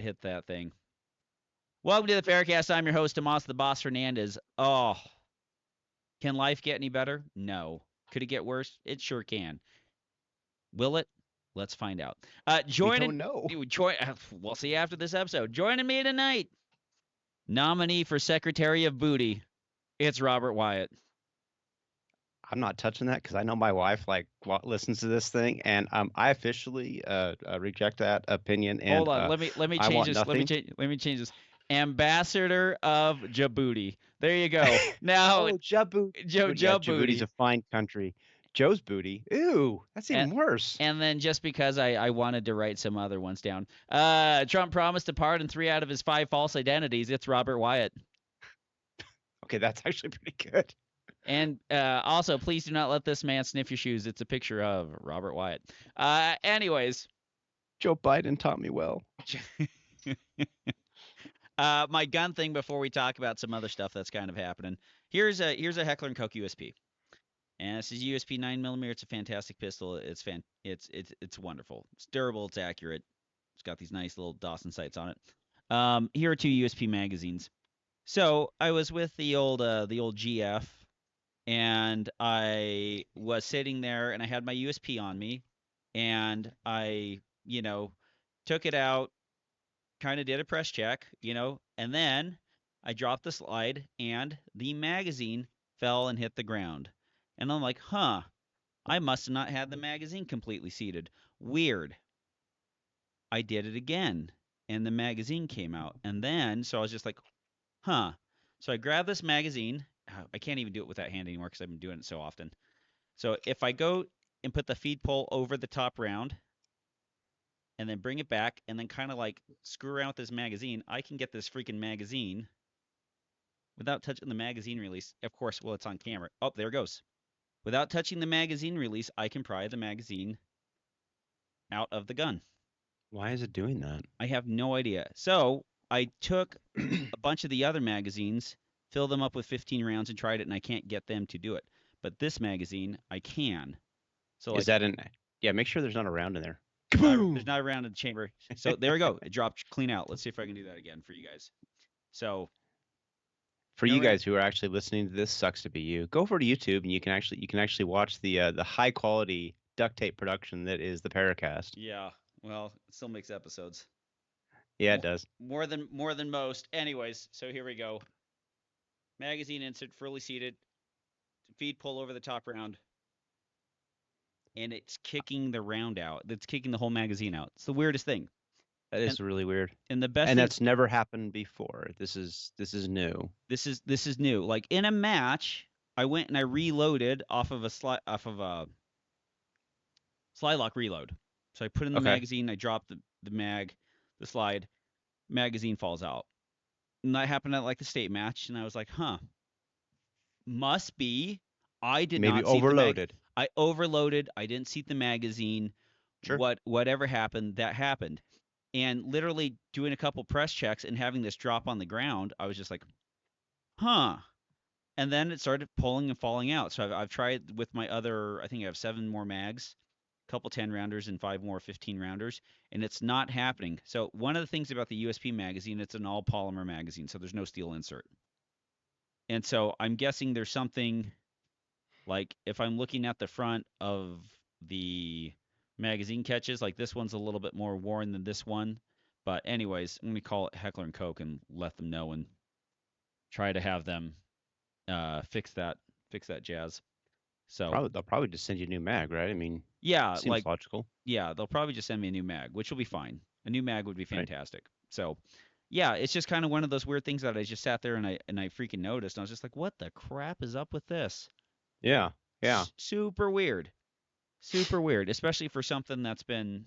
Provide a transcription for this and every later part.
hit that thing. Welcome to the PARAcast. I'm your host, Tomas the Boss Hernandez. Oh, can life get any better? No. Could it get worse? It sure can. Will it? Let's find out. We don't know. We'll see after this episode. Joining me tonight, nominee for Secretary of Booty. It's Robert Wyatt. I'm not touching that because I know my wife listens to this thing, and I officially reject that opinion. And Hold on. Let me I change want this. nothing. Let me change this. Ambassador of Djibouti. There you go. Now, Oh, Djibouti. Yeah, Djibouti's Djibouti. a fine country. Joe's booty. Ew, that's And even worse. and then just because I wanted to write some other ones down. Trump promised to pardon 3 out of his 5 false identities. It's Robert Wyatt. Okay, that's actually pretty good. And also, please do not let this man sniff your shoes. It's a picture of Robert Wyatt. Anyways, Joe Biden taught me well. my gun thing before we talk about some other stuff that's kind of happening. Here's a Heckler & Koch USP. And this is USP 9mm. It's a fantastic pistol. It's wonderful. It's durable. It's accurate. It's got these nice little Dawson sights on it. Here are 2 USP magazines. So I was with the old GF, and I was sitting there, and I had my USP on me, and I took it out, kind of did a press check, and then I dropped the slide, and the magazine fell and hit the ground. And I'm like, huh, I must have not had the magazine completely seated. Weird. I did it again, and the magazine came out. And then, so I was just like, huh. So I grabbed this magazine. I can't even do it with that hand anymore because I've been doing it so often. So if I go and put the feed pole over the top round and then bring it back and then kind of like screw around with this magazine, I can get this freaking magazine without touching the magazine release. Of course, well, it's on camera. Oh, there it goes. Without touching the magazine release, I can pry the magazine out of the gun. Why is it doing that? I have no idea. So I took a bunch of the other magazines, filled them up with 15 rounds, and tried it, and I can't get them to do it. But this magazine, I can. So Is that Yeah, make sure there's not a round in there. there's not a round in the chamber. So there we go. It dropped clean out. Let's see if I can do that again for you guys. So for you guys who are actually listening to this, sucks to be you. Go over to YouTube and you can actually watch the high quality duct tape production that is the PARAcast. Yeah, well, it still makes episodes. Yeah, it does. More than most. Anyways, so here we go. Magazine insert, fully seated. Feed pull over the top round. And it's kicking the round out. It's kicking the whole magazine out. It's the weirdest thing. That is really weird. And the best and that's never happened before. This is new. This is new. Like in a match, I went and I reloaded off of a slide lock reload. So I put in the magazine, I dropped the mag, the slide, magazine falls out. And that happened at like the state match, and I was like, huh. Must be I did maybe not overloaded. I overloaded. I didn't seat the magazine. Sure. Whatever happened, that happened. And literally doing a couple press checks and having this drop on the ground, I was just like, huh. And then it started pulling and falling out. So I've tried with my other, I think I have 7 more mags, a couple 10 rounders and 5 more 15 rounders, and it's not happening. So one of the things about the USP magazine, it's an all polymer magazine, so there's no steel insert. And so I'm guessing there's something like if I'm looking at the front of the magazine catches, like this one's a little bit more worn than this one. But anyways, I'm gonna call it Heckler & Koch and let them know and try to have them fix that jazz. So they'll probably just send you a new mag, right? I mean, yeah, seems logical. Yeah, they'll probably just send me a new mag, which will be fine. A new mag would be fantastic. Right. So yeah, it's just kind of one of those weird things that I just sat there and I freaking noticed. And I was just like, what the crap is up with this? Yeah. Super weird. Super weird, especially for something that's been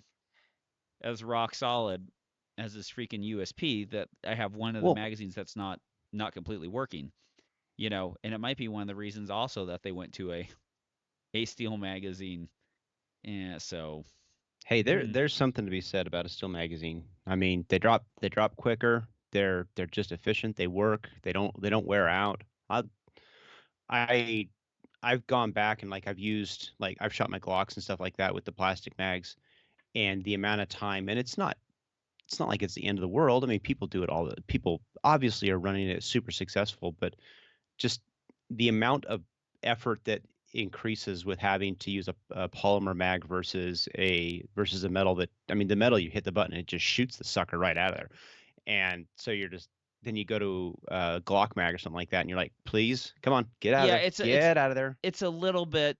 as rock solid as this freaking USP that I have one of the magazines that's not completely working. And it might be one of the reasons also that they went to a steel magazine. Yeah, so hey, there's something to be said about a steel magazine. I mean, they drop quicker. They're just efficient. They work. They don't wear out. I've gone back and I've shot my Glocks and stuff like that with the plastic mags, and the amount of time, and it's not it's not like it's the end of the world. I mean, people do it all. People obviously are running it super successful, but just the amount of effort that increases with having to use a polymer mag versus a metal that, I mean, the metal, you hit the button, it just shoots the sucker right out of there. And so you're just, then you go to Glock mag or something like that, and you're like, please, come on, get out of Yeah, there, get out of there. it's a little bit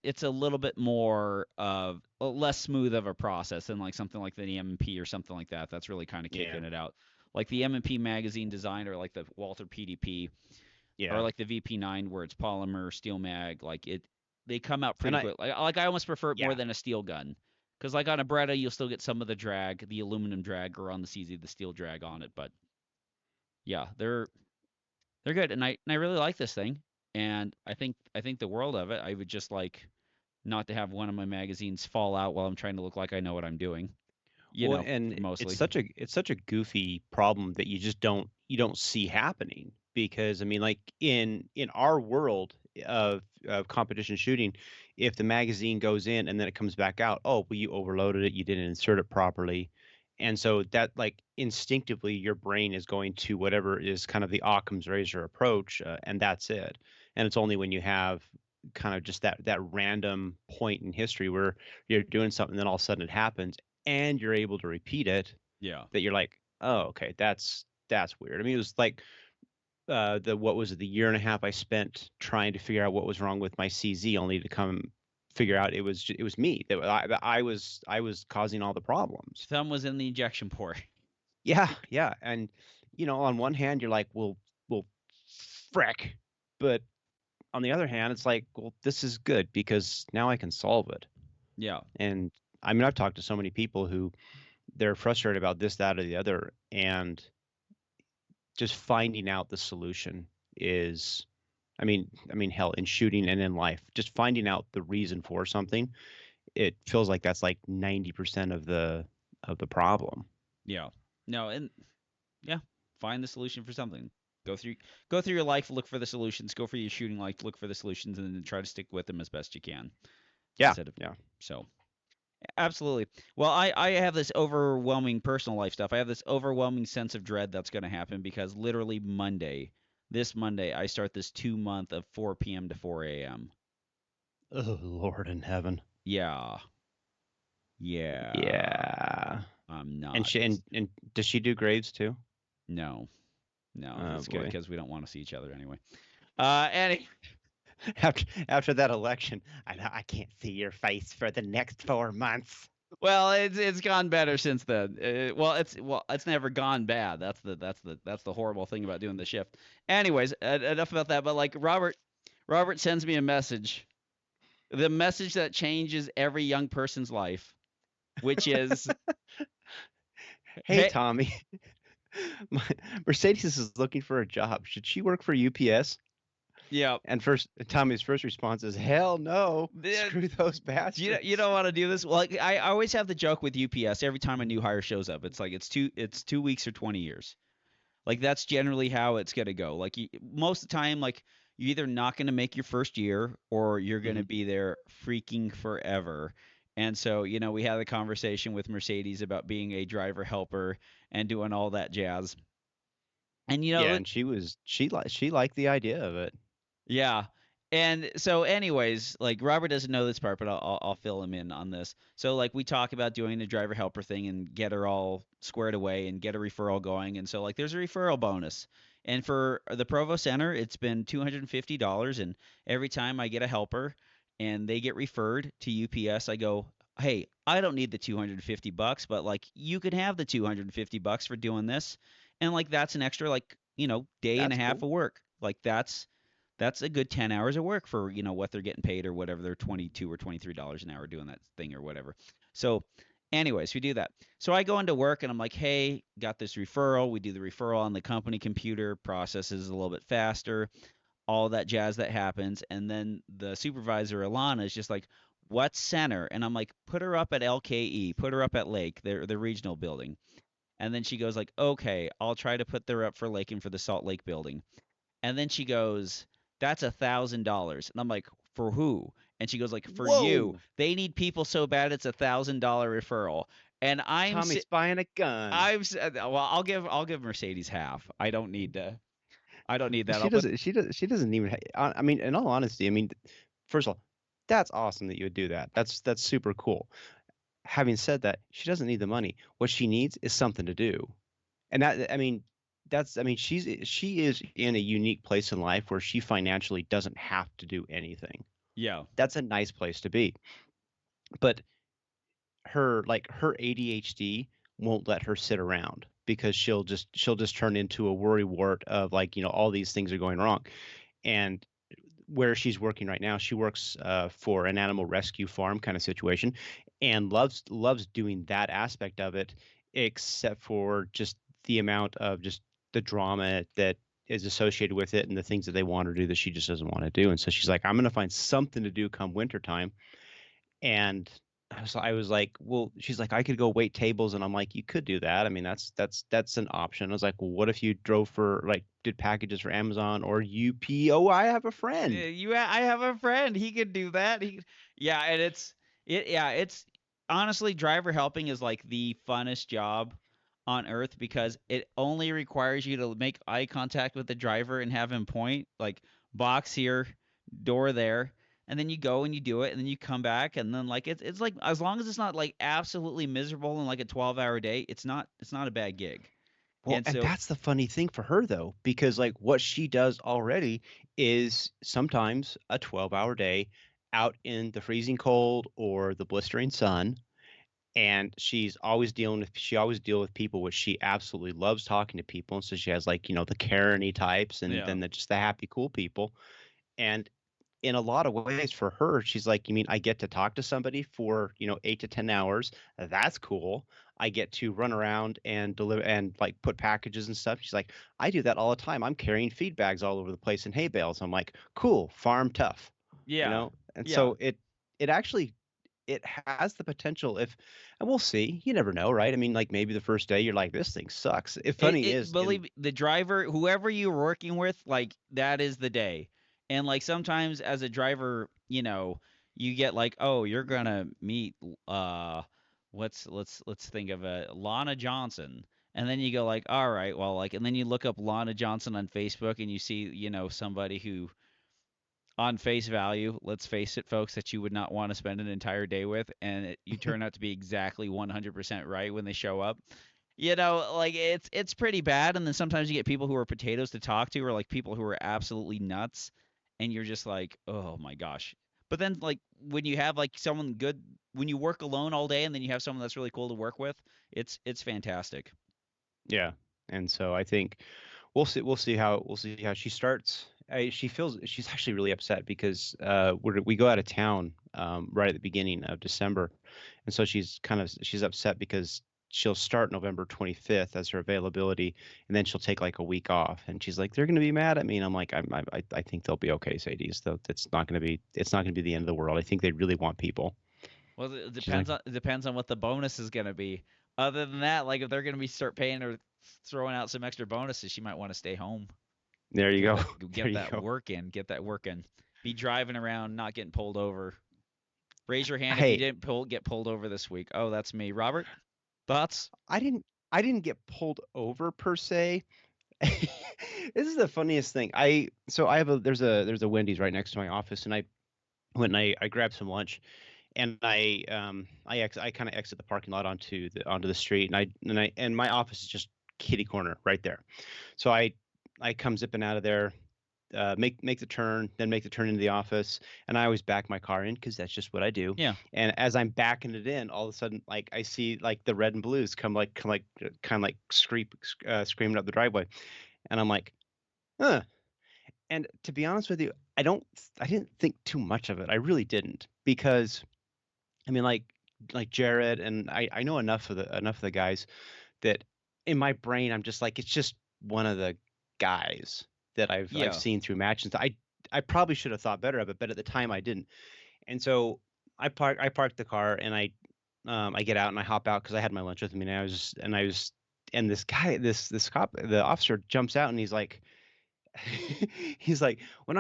more of less smooth of a process than like something like the M&P or something like that. That's really kind of Yeah, kicking it out. Like the M&P magazine design or like the Walther PDP or yeah, like the VP9 where it's polymer steel mag, like it they come out and pretty quick. Like I almost prefer it more yeah, than a steel gun. Cuz like on a Beretta you'll still get some of the drag, the aluminum drag or on the CZ the steel drag on it, but yeah, they're good and I really like this thing. And I think the world of it. I would just like not to have one of my magazines fall out while I'm trying to look like I know what I'm doing, you well, know, and mostly. it's such a goofy problem that you don't see happening, because I mean, like in our world of competition shooting, if the magazine goes in and then it comes back out, oh, well, you overloaded it, you didn't insert it properly, and so that, like, instinctively your brain is going to whatever is kind of the Occam's razor approach, and that's it. And it's only when you have kind of just that random point in history where you're doing something, then all of a sudden it happens and you're able to repeat it, Yeah. that you're like, oh, okay, that's weird. I mean, it was like the what was it, the year and a half I spent trying to figure out what was wrong with my CZ, only to come figure out it was me, that I was causing all the problems. Thumb was in the injection port. Yeah, yeah, and on one hand you're like, well, frick, but on the other hand it's like, well, this is good because now I can solve it. Yeah. And I mean, I've talked to so many people who they're frustrated about this, that, or the other, and just finding out the solution is, I mean, hell, in shooting and in life, just finding out the reason for something, it feels like that's like 90% of the problem. Yeah. No, and yeah, find the solution for something. Go through go through your life, look for the solutions. Go for your shooting life, look for the solutions, and then try to stick with them as best you can. Yeah, Instead of yeah. so absolutely. Well, I have this overwhelming personal life stuff. I have this overwhelming sense of dread that's going to happen because literally Monday, this Monday, I start this 2 month of 4 p.m. to 4 a.m. Oh, Lord in heaven. Yeah, yeah. Yeah. I'm And not. she It's and does she do graves too? no, no. Oh It's good boy. because we don't want to see each other anyway. Any After that election, I can't see your face for the next 4 months. well, it's gone better since then. Well, it's never gone bad. That's the horrible thing about doing the shift. Anyways, enough about that. But like Robert sends me a message, the message that changes every young person's life, which is, Hey, hey, Tommy, my, Mercedes is looking for a job. Should she work for UPS? yeah, And first, Tommy's first response is, "Hell no! Screw those you don't bastards." want to do this. Well, like, I always have the joke with UPS every time a new hire shows up. It's like it's 2 weeks or 20 years. Like that's generally how it's gonna go. Like most of the time, like you're either not gonna make your first year or you're gonna Mhm. be there freaking forever. And so, we had a conversation with Mercedes about being a driver helper and doing all that jazz. And Yeah, and she liked the idea of it. yeah. And so, anyways, like Robert doesn't know this part, but I'll fill him in on this. So, like, we talk about doing the driver helper thing and get her all squared away and get a referral going. And so, like, there's a referral bonus. And for the Provo Center, it's been $250. And every time I get a helper and they get referred to UPS, I go, hey, I don't need the 250 bucks, but like, you could have the 250 bucks for doing this. And like, that's an extra, like, day and a That's half cool. of work. Like, that's a good 10 hours of work for what they're getting paid or whatever, they're 22 or $23 an hour doing that thing or whatever. So anyways, we do that. So I go into work and I'm like, hey, got this referral. We do the referral on the company computer, processes a little bit faster, all that jazz that happens. And then the supervisor Alana is just like, what center? And I'm like, put her up at LKE, put her up at Lake, the regional building. And then she goes like, okay, I'll try to put her up for Lake and for the Salt Lake building. And then she goes, that's $1,000. And I'm like, for who? And she goes like, for you. Whoa. They need people so bad it's $1,000 referral. And Tommy's buying a gun. well, I'll give Mercedes half. I don't need that. She I'll put doesn't. She doesn't even. I mean, in all honesty, I mean, first of all, that's awesome that you would do that. That's super cool. Having said that, she doesn't need the money. What she needs is something to do. And that, I mean, that's, I mean, she is in a unique place in life where she financially doesn't have to do anything. yeah. That's a nice place to be. But her ADHD won't let her sit around because she'll just turn into a worry wart of like, all these things are going wrong. And where she's working right now, she works for an animal rescue farm kind of situation, and loves doing that aspect of it, except for just the amount of just the drama that is associated with it and the things that they want her to do that she just doesn't want to do. And so she's like, I'm going to find something to do come wintertime. And I was like, well, she's like, I could go wait tables, and I'm like, you could do that. I mean, that's an option. I was like, well, what if you drove for like did packages for Amazon or UPO? I have a friend. I have a friend. He could do that. Yeah, and it's honestly driver helping is like the funnest job on earth because it only requires you to make eye contact with the driver and have him point like box here, door there, and then you go and you do it and then you come back and then like it's like as long as it's not like absolutely miserable in like a 12-hour day, it's not a bad gig. Well, And and so that's the funny thing for her though, because like what she does already is sometimes a 12-hour day out in the freezing cold or the blistering sun. And she always deal with people, which she absolutely loves talking to people. And so she has like, the Karen-y types and yeah. then just the happy, cool people. And in a lot of ways for her, she's like, you mean I get to talk to somebody for, 8 to 10 hours? That's cool. I get to run around and deliver and like put packages and stuff. She's like, I do that all the time. I'm carrying feed bags all over the place and hay bales. I'm like, cool, farm tough, Yeah. And Yeah. so it actually it has the potential if, and we'll see, you never know, right? I mean, like maybe the first day you're like, this thing sucks. It funny It is in believe me, the driver, whoever you're working with, like that is the day. And like sometimes as a driver, you get like, oh, you're gonna meet let's think of a Lana Johnson. And then you go like, all right, well, like, and then you look up Lana Johnson on Facebook and you see, somebody who on face value, let's face it, folks, that you would not want to spend an entire day with, and you turn out to be exactly 100% right when they show up. Like it's pretty bad, and then sometimes you get people who are potatoes to talk to, or like people who are absolutely nuts, and you're just like, oh my gosh. But then like when you have like someone good, when you work alone all day, and then you have someone that's really cool to work with, it's fantastic. Yeah. And so I think we'll see how she starts. She's actually really upset because we go out of town right at the beginning of December, and so she's upset because she'll start November 25th as her availability, and then she'll take like a week off, and she's like, they're going to be mad at me, and I'm like, I think they'll be okay, Sadie. So it's not going to be the end of the world. I think they really want people. Well, it She's like, depends on what the bonus is going to be. Other than that, like if they're going to be start paying her throwing out some extra bonuses, she might want to stay home. there you Get go, that there get you that go. work in. Get that work in. Be driving around, not getting pulled over. Raise your hand if you Hey, didn't get pulled over this week. Oh, that's me. Robert, thoughts? I didn't I didn't get pulled over per se. This is the funniest thing. I have a there's a Wendy's right next to my office, and I went and I grabbed some lunch, and I kind of exit the parking lot onto the street, and my office is just kitty corner right there. So I come zipping out of there, make the turn, then make the turn into the office, and I always back my car in because that's just what I do. Yeah. And as I'm backing it in, all of a sudden, like I see like the red and blues come like kind of like screaming up the driveway, and I'm like, huh. And to be honest with you, I didn't think too much of it. I really didn't, because I mean, like Jared, and I know enough of the guys that in my brain I'm just like, it's just one of the guys that I've Yeah. seen through matches. I probably should have thought better of it, but at the time I didn't. And so I parked the car, and I get out and I hop out because I had my lunch with me, and and this guy, this cop, the officer jumps out, and he's like, he's like, when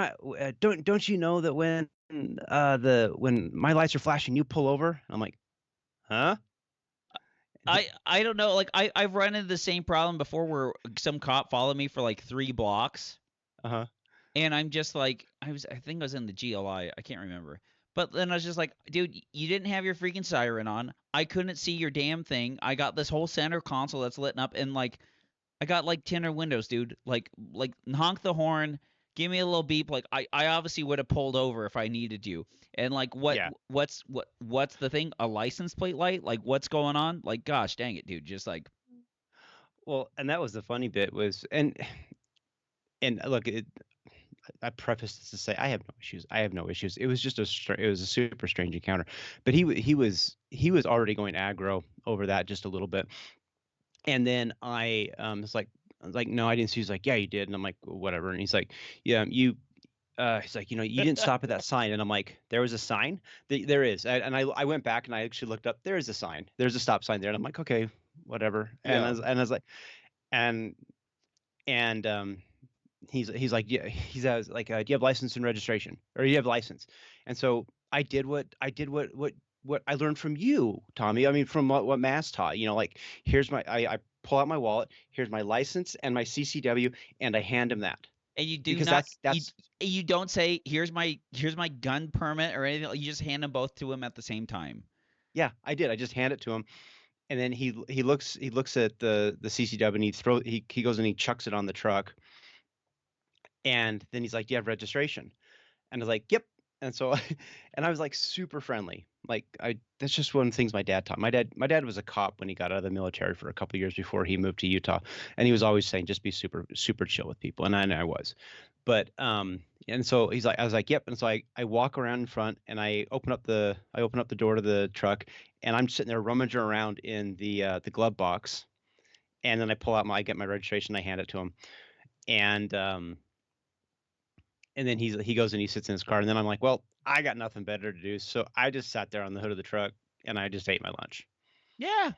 don't you know that when my lights are flashing, you pull over? I'm like, huh? I don't know. Like I've run into the same problem before where some cop followed me for like 3 blocks, Uh-huh. and I'm just like I think I was in the GLI. I can't remember. But then I was just like, dude, you didn't have your freaking siren on. I couldn't see your damn thing. I got this whole center console that's lit up, and like I got like tinner windows, dude. Like honk the horn, give me a little beep. Like I obviously would have pulled over if I needed to. And like Yeah. what's the thing? A license plate light? Like what's going on? Like gosh dang it, dude. Just like Well, and that was the funny bit was, and look, I preface this to say I have no issues. I have no issues. It was just it was a super strange encounter, but he was already going aggro over that just a little bit, and then I was like, no, I didn't see. He's like, yeah, you did, and I'm like, whatever, and he's like, yeah, you. He's like, you didn't stop at that sign, and I'm like, there was a sign. There is, and I went back and I actually looked up. There is a sign. There's a stop sign there, and I'm like, okay, whatever. yeah. And I was like, and and he's like, yeah, he says like, do you have license and registration, or you have license? And so I did what I learned from you, Tommy. I mean, from what Mass taught. Like, here's I pull out my wallet. Here's my license and my CCW, and I hand him that And you do because not you that's you don't say here's my gun permit or anything. You just hand them both to him at the same time. yeah, I did. I just hand it to him, and then he looks at the CCW, and he goes and he chucks it on the truck, and then he's like, do you have registration? And I was like, "Yep." And so, and I was like super friendly. Like, that's just one of the things my dad taught. My dad was a cop when he got out of the military for a couple of years before he moved to Utah, and he was always saying just be super super chill with people, and I was. But and so I was like, "Yep." And so I walk around in front, and I open up the door to the truck, and I'm sitting there rummaging around in the glove box, and then I get my registration, I hand it to him, and then he goes and he sits in his car, and then I'm like, well, I got nothing better to do, so I just sat there on the hood of the truck and I just ate my lunch. Yeah.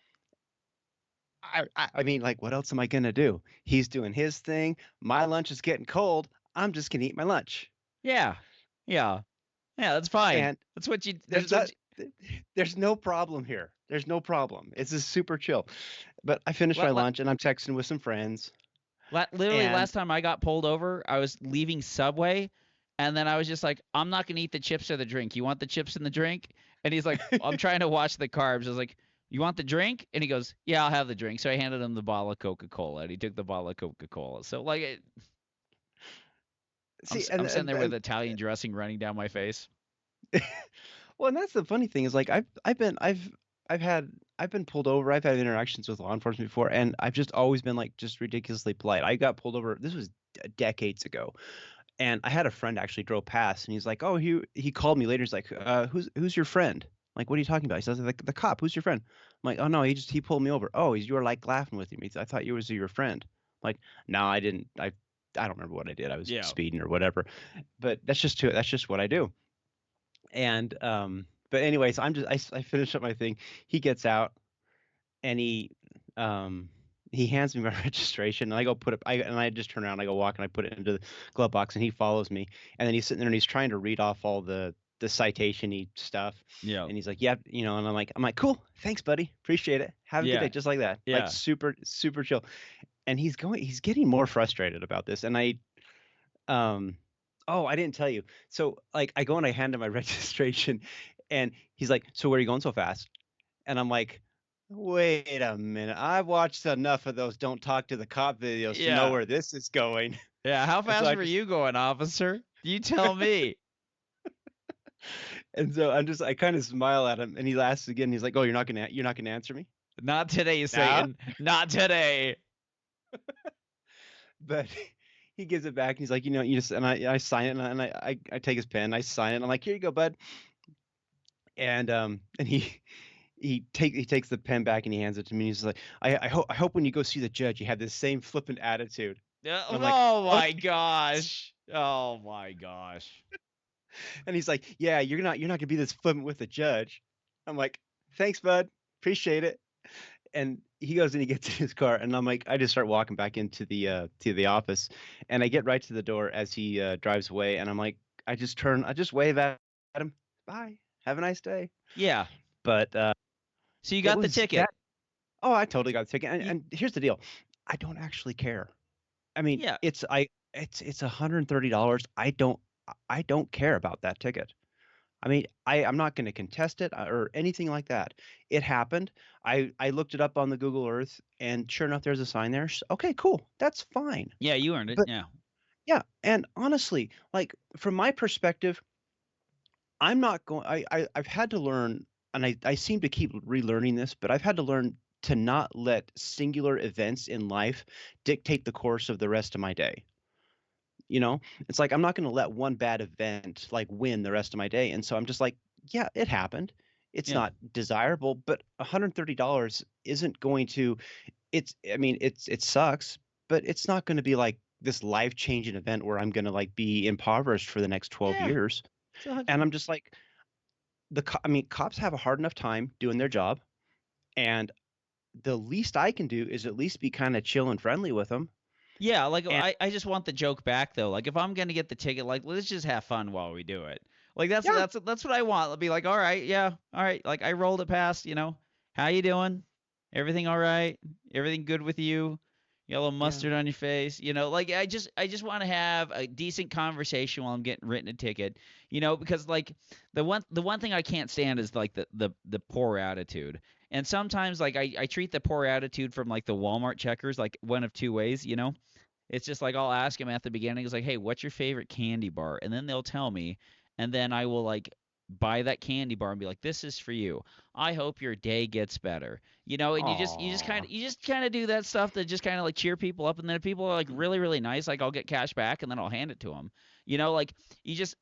I mean, like, what else am I gonna do? He's doing his thing. My lunch is getting cold. I'm just gonna eat my lunch, Yeah. Yeah. Yeah, that's fine. and That's what you there's that's what not. There's no problem here. There's no problem. It's just super chill. But I finished my you, lunch and I'm texting with some friends, literally and last time I got pulled over, I was leaving Subway, and then I was just like, I'm not gonna eat the chips or the drink. You want the chips and the drink? And he's like, I'm trying to watch the carbs. I was like, you want the drink? And he goes, yeah, I'll have the drink. So I handed him the bottle of Coca-Cola, and he took the bottle of Coca-Cola. So like, see, I'm sitting there with Italian dressing running down my face. well, and that's the funny thing is like I've had I've been pulled over. I've had interactions with law enforcement before, and I've just always been like just ridiculously polite. I got pulled over. This was decades ago, and I had a friend actually drove past, and he's like, "Oh, he called me later. He's like, who's your friend?" I'm like, what are you talking about? He says, the cop. Who's your friend? I'm like, oh no, he pulled me over. Oh, you were like laughing with him. I thought you was your friend. I'm like, no, I didn't. I don't remember what I did. I was Yeah. speeding or whatever, but that's just what I do. And but anyways, I finish up my thing. He gets out, and um he hands me my registration, and I go put it and I just turn around, I go walk, and I put it into the glove box, and he follows me, and then he's sitting there and he's trying to read off all the citation-y stuff, Yeah. and he's like, yeah, and I'm like, cool, thanks buddy, appreciate it, have a good Yeah. day, just like that, like Yeah. super super chill. And he's getting more frustrated about this, and um oh, I didn't tell you. So like I go and I hand him my registration, and he's like, so where are you going so fast? And I'm like, wait a minute. I've watched enough of those don't talk to the cop videos to know Yeah. where this is going. Yeah. How And so fast were you going, officer? You tell me. I kind of smile at him, and he laughs again. He's like, "Oh, you're not gonna answer me?" Not today, No. Satan. Not today. But he gives it back, and he's like, you just, and I sign it, and I take his pen, I sign it, and I'm like, here you go, bud. And he takes the pen back and he hands it to me. And he's like, I hope when you go see the judge, you have the same flippant attitude. And I'm like, Oh my okay. gosh. Oh my gosh. And he's like, yeah, you're not gonna be this flippant with the judge. I'm like, thanks, bud, appreciate it. And he goes and he gets in his car, and I'm like, I just start walking back into the office, and I get right to the door as he drives away, and I'm like, I just wave at him, bye, have a nice day. Yeah. But So you it got the was that. ticket. oh, I totally got the ticket. And, Y- and here's the deal, I don't actually care. I mean, yeah, it's $130. I don't care about that ticket. I mean, I'm not going to contest it or anything like that. It happened. I looked it up on the Google Earth, and sure enough, there's a sign there. Okay, cool. That's fine. yeah, you earned it. But Yeah, yeah, and honestly, like from my perspective, I'm not going. I've had to learn, and I seem to keep relearning this, but I've had to learn to not let singular events in life dictate the course of the rest of my day. You know, it's like I'm not going to let one bad event like win the rest of my day. And so I'm just like, yeah, it happened. It's yeah, not desirable, but $130 isn't going to, I mean, it sucks, but it's not going to be like this life-changing event where I'm going to like be impoverished for the next 12 yeah. years. So And I'm just like, I mean, cops have a hard enough time doing their job. And the least I can do is at least be kind of chill and friendly with them. yeah, like And I just want the joke back though. Like if I'm gonna get the ticket, like let's just have fun while we do it. Like yeah, that's what I want. I'll be like, all right, yeah, all right. Like I rolled it past. How you doing? Everything all right? Everything good with you? You got a little yeah, mustard on your face. Like I just want to have a decent conversation while I'm getting written a ticket. Because like the one thing I can't stand is like the poor attitude. And sometimes like I treat the poor attitude from like the Walmart checkers like one of two ways. It's just like I'll ask him at the beginning. It's like, hey, what's your favorite candy bar? And then they'll tell me, and then I will like buy that candy bar and be like, this is for you. I hope your day gets better. And aw, you just kind of do that stuff to just kind of like cheer people up. And then if people are like really really nice, like I'll get cash back and then I'll hand it to them. Like you just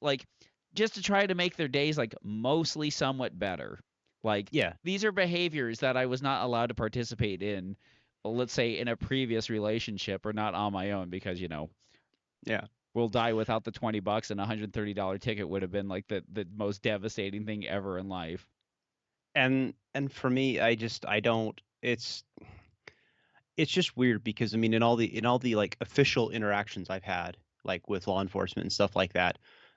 to try to make their days like mostly somewhat better. Like yeah, these are behaviors that I was not allowed to participate in, let's say in a previous relationship or not on my own because yeah. we'll die without the $20 and $130 ticket would have been like the most devastating thing ever in life. And for me, I don't it's just weird because I mean in all the like official interactions I've had like with law enforcement and stuff like that,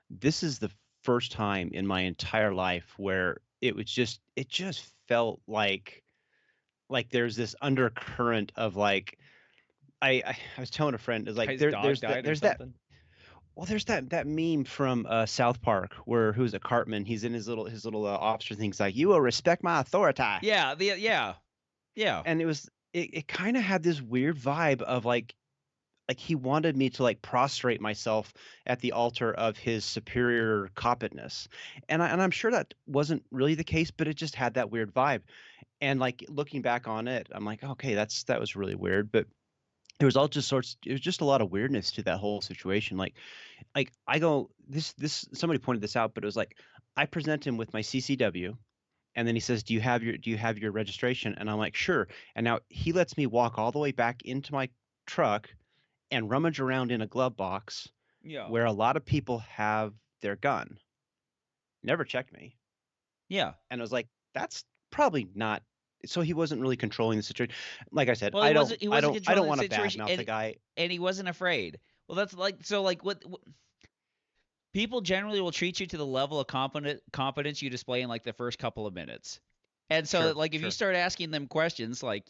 this is the first time in my entire life where it just felt like there's this undercurrent of like I was telling a friend is like Guy's dog died or there's that something. well there's that meme from South Park where who's a Cartman, he's in his little officer things like you will respect my authority. Yeah, And it kind of had this weird vibe of like he wanted me to like prostrate myself at the altar of his superior coppedness. And I'm sure that wasn't really the case, but it just had that weird vibe. And like looking back on it, I'm like, okay, that was really weird. But there was all just sorts it was just a lot of weirdness to that whole situation. Like I go this somebody pointed this out, but it was like I present him with my CCW, and then he says, do you have your registration? And I'm like, sure. And now he lets me walk all the way back into my truck and rummage around in a glove box yeah, where a lot of people have their gun. Never checked me. yeah. And I was like, that's probably not, so he wasn't really controlling the situation. Like I said, Well, he wasn't I don't controlling the want to situation, badmouth the and guy. he wasn't afraid. Well, that's like so like what people generally will treat you to the level of competence you display in like the first couple of minutes. And so Sure, like if you sure. start asking them questions like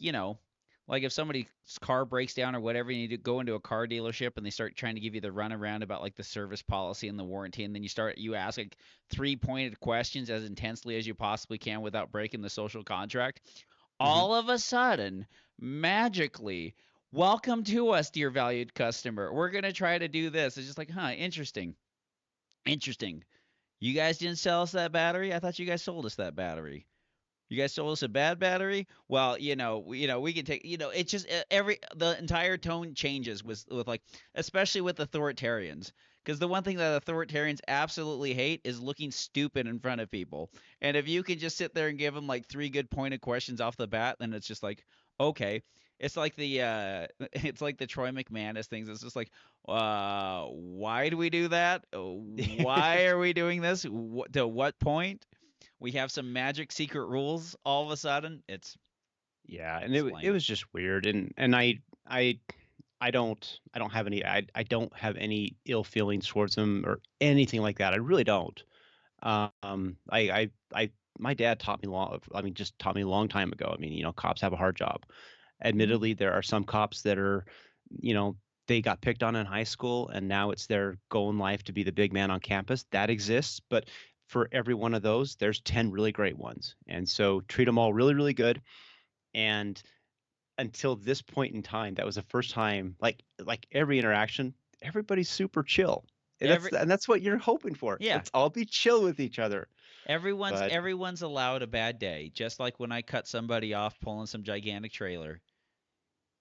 if somebody's car breaks down or whatever, you need to go into a car dealership and they start trying to give you the runaround about like the service policy and the warranty, and then you ask like three pointed questions as intensely as you possibly can without breaking the social contract. Hmm. All of a sudden, magically, welcome to us, dear valued customer. We're gonna try to do this. It's just like, huh, interesting. Interesting. You guys didn't sell us that battery? I thought you guys sold us that battery. You guys sold us a bad battery? Well, we can take, it's just the entire tone changes with like, especially with authoritarians. Because the one thing that authoritarians absolutely hate is looking stupid in front of people. And if you can just sit there and give them like three good pointed questions off the bat, then it's just like, okay. It's like the Troy McManus things. It's just like, why do we do that? Why are we doing this? To what point? We have some magic secret rules all of a sudden. Yeah, and it Explain. was just weird, and I I don't have any I don't have any ill feelings towards him or anything like that. I really don't. I my dad taught me long. I mean, just taught me a long time ago. I mean, cops have a hard job. Hmm. Admittedly, there are some cops that are, you know, they got picked on in high school and now it's their goal in life to be the big man on campus. That exists, but for every one of those, there's 10 really great ones. And so treat them all really, really good. And until this point in time, that was the first time, like every interaction, everybody's super chill. And Every that's what you're hoping for. yeah, Let's all be chill with each other. everyone's But everyone's allowed a bad day. Just like when I cut somebody off pulling some gigantic trailer,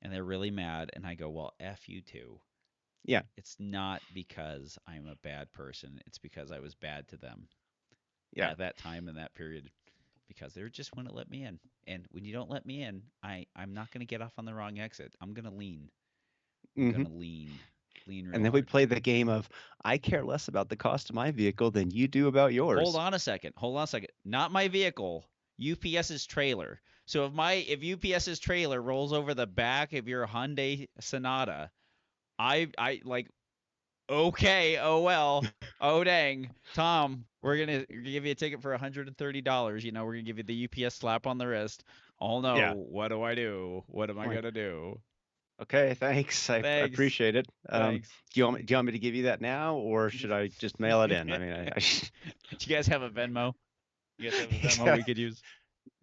and they're really mad, and I go, "Well, f you too." yeah, It's not because I'm a bad person. It's because I was bad to them yeah. at that time in that period because they just wouldn't let me in. And when you don't let me in, I'm not going to get off on the wrong exit. I'm going to lean. I'm going Hmm. to lean And real then we hard. play the game of I care less about the cost of my vehicle than you do about Hold yours. on a second. Hold on a second. Not my vehicle. UPS's trailer. So if UPS's trailer rolls over the back of your Hyundai Sonata, I like okay, oh well, oh dang, Tom, we're gonna give you a ticket for $130. We're gonna give you the UPS slap on the wrist. Oh Yeah. no, what do I do? What am I I'm like, gonna do? okay, thanks. I Thanks, appreciate it. thanks. Do you want me to give you that now, or should I just mail it in? I mean, I Do you guys have a Venmo? You guys have a Venmo we exactly. could use?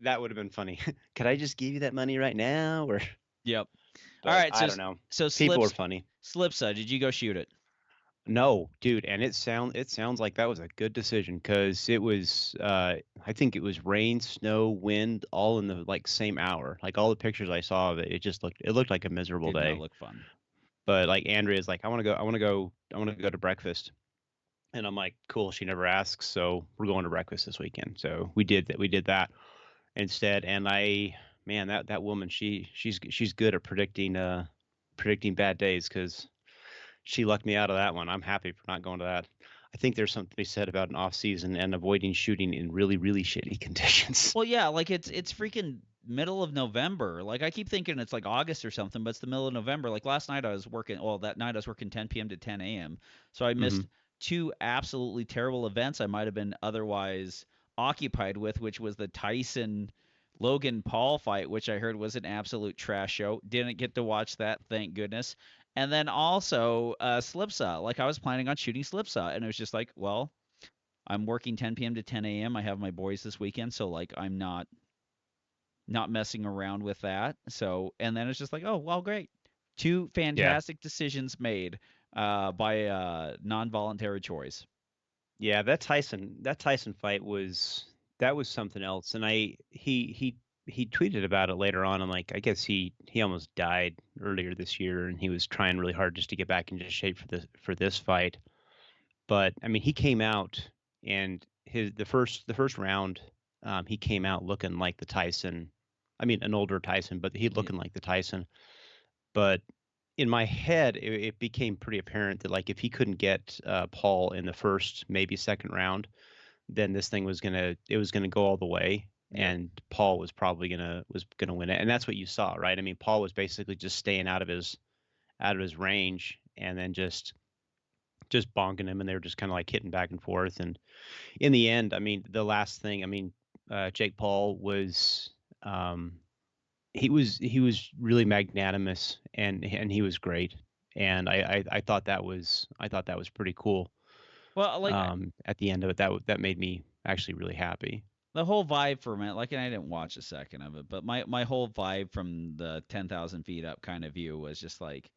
That would have been funny. Could I just give you that money right now, or? Yep. All But right, I don't know. so People are funny. Slipsa, did you go shoot it? No, dude, and it sounds like that was a good decision because it was I think it was rain, snow, wind, all in the like same hour. Like all the pictures I saw of it, it looked like a miserable Did not day. look fun. But like Andrea's like, I want to go to breakfast. And I'm like, cool. She never asks, so we're going to breakfast this weekend. So we did that instead. And man, that woman, she's good at predicting bad days because she lucked me out of that one. I'm happy for not going to that. I think there's something to be said about an off season and avoiding shooting in really, really shitty conditions. Well, yeah, like it's freaking middle of November. Like I keep thinking it's like August or something, but it's the middle of November. Like last night I was working, well, that night I was working 10 p.m. to 10 a.m. So I Hmm. missed two absolutely terrible events I might have been otherwise occupied with, which was the Tyson Logan Paul fight, which I heard was an absolute trash show. Didn't get to watch that, thank goodness. And then also Slipsaw. Like I was planning on shooting Slipsaw, and it was just like, well, I'm working 10 p.m. to 10 a.m. I have my boys this weekend, so like I'm not messing around with that. So and then it's just like, oh well, great, two Yeah. fantastic decisions made by non-voluntary choice. Yeah, that Tyson fight was that was something else. And he tweeted about it later on and like I guess he almost died earlier this year and he was trying really hard just to get back into shape for this fight. But I mean, he came out and his the first round, he came out looking like the Tyson. I mean, an older Tyson, but he Yeah, looking like the Tyson. But in my head, it became pretty apparent that like if he couldn't get Paul in the first, maybe second round, then this thing was gonna go all the way, yep, and Paul was gonna win it, and that's what you saw, right? I mean, Paul was basically just staying out of his range, and then just bonking him, and they were just kind of like hitting back and forth, and in the end, I mean, the last thing, I mean, Jake Paul was. He was really magnanimous and he was great and I thought I thought that was pretty cool. well, like At the end of it, that made me actually really happy. the whole vibe from it, like, and I didn't watch a second of it, but my whole vibe from the 10,000 feet up kind of view was just like,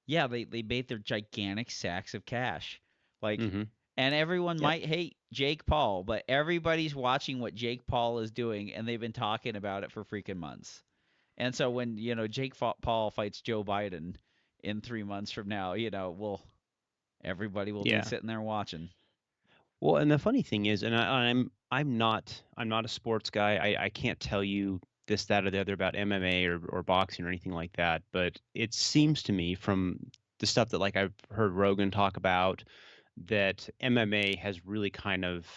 yeah, they made their gigantic sacks of cash, like, Hmm. and everyone Yep. might hate Jake Paul, but everybody's watching what Jake Paul is doing, and they've been talking about it for freaking months. And so when Jake Paul fights Joe Biden in 3 months from now, everybody will be Yeah. sitting there watching. Well, and the funny thing is, and I'm not a sports guy. I can't tell you this, that, or the other about MMA or boxing or anything like that. But it seems to me from the stuff that like I've heard Rogan talk about that MMA has really kind of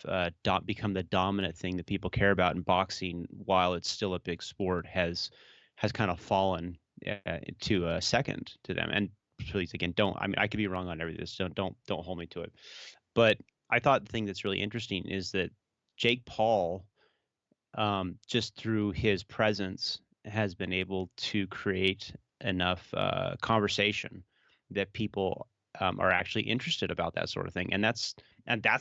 become the dominant thing that people care about, and boxing, while it's still a big sport, has kind of fallen to a second to them. And please, again, don't. I mean, I could be wrong on everything. So don't hold me to it. But I thought the thing that's really interesting is that Jake Paul just through his presence, has been able to create enough conversation that people are actually interested about that sort of thing, and that's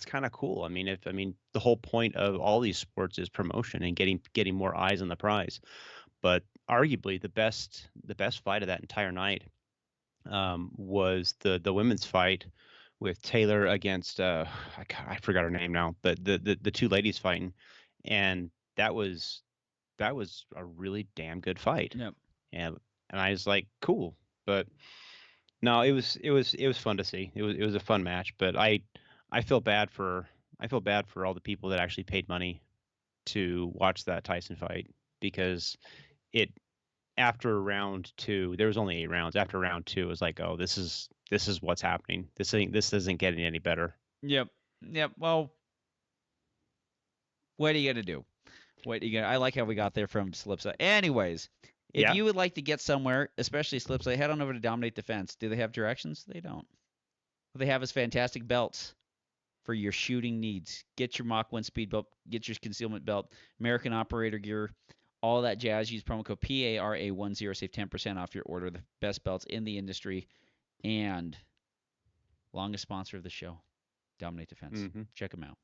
kind of cool. I mean the whole point of all these sports is promotion and getting more eyes on the prize. But arguably the best fight of that entire night was the women's fight with Taylor against I forgot her name now, but the two ladies fighting, and that was that was a really damn good fight, Yep. and I was like, cool. But no, it was fun to see. It was a fun match, but I feel bad for I feel bad for all the people that actually paid money to watch that Tyson fight because it after round two, there was only 8 rounds. After round two, it was like, oh, this is what's happening. This isn't getting any better. Yep. Yep. Well, what are you gonna do? What are you gonna? I like how we got there from Slipside. Anyways, if Yeah. you would like to get somewhere, especially Slipside, head on over to Dominate Defense. Do they have directions? They don't. What they have is fantastic belts for your shooting needs. Get your Mach 1 speed belt, get your concealment belt, American operator gear, all that jazz. Use promo code PARA10, save 10% off your order. The best belts in the industry and longest sponsor of the show, Dominate Defense. Hmm. Check them out.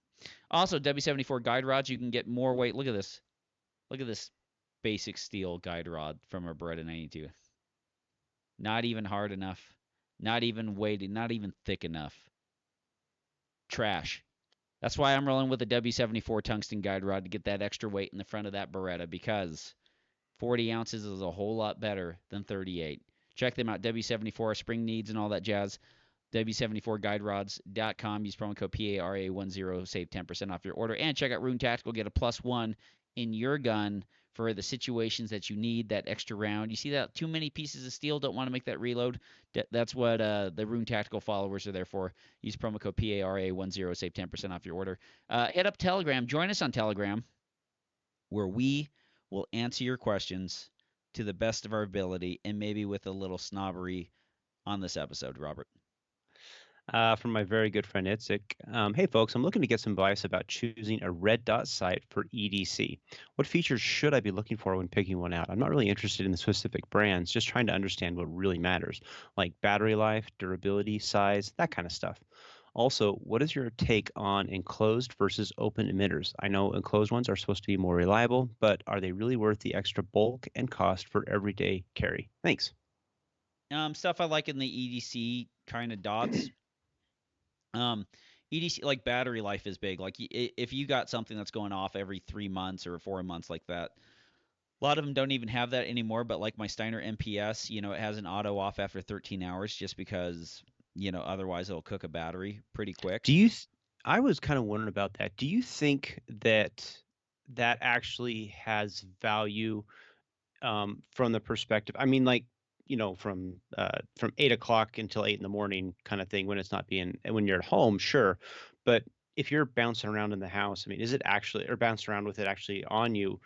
Also, W74 guide rods. You can get more weight. Look at this. Look at this basic steel guide rod from our Beretta 92. Not even hard enough. Not even weighted. Not even thick enough. Trash. That's why I'm rolling with a W74 tungsten guide rod to get that extra weight in the front of that Beretta because 40 ounces is a whole lot better than 38. Check them out, W74 spring needs and all that jazz. W74guiderods.com. Use promo code PARA10, save 10% off your order. And check out Rune Tactical, get a +1 in your gun for the situations that you need that extra round. You see that too many pieces of steel, don't want to make that reload. That's what the Rune Tactical followers are there for. Use promo code PARA10, save 10% off your order. Hit up Telegram. Join us on Telegram where we will answer your questions to the best of our ability and maybe with a little snobbery on this episode, Robert. From my very good friend Itzik. Hey, folks, I'm looking to get some advice about choosing a red dot sight for EDC. What features should I be looking for when picking one out? I'm not really interested in the specific brands, just trying to understand what really matters, like battery life, durability, size, that kind of stuff. Also, what is your take on enclosed versus open emitters? I know enclosed ones are supposed to be more reliable, but are they really worth the extra bulk and cost for everyday carry? Thanks. Stuff I like in the EDC kind of dots. Um, EDC like battery life is big. Like if you got something that's going off every 3 months or 4 months like that, a lot of them don't even have that anymore. But like my Steiner MPS, it has an auto off after 13 hours just because otherwise it'll cook a battery pretty quick. Do you? I was kind of wondering about that. Do you think that that actually has value from the perspective? I mean, like from 8 o'clock until 8 in the morning, kind of thing, when it's not being when you're at home, sure, but if you're bouncing around in the house, I mean, is it actually or bouncing around with it actually on you?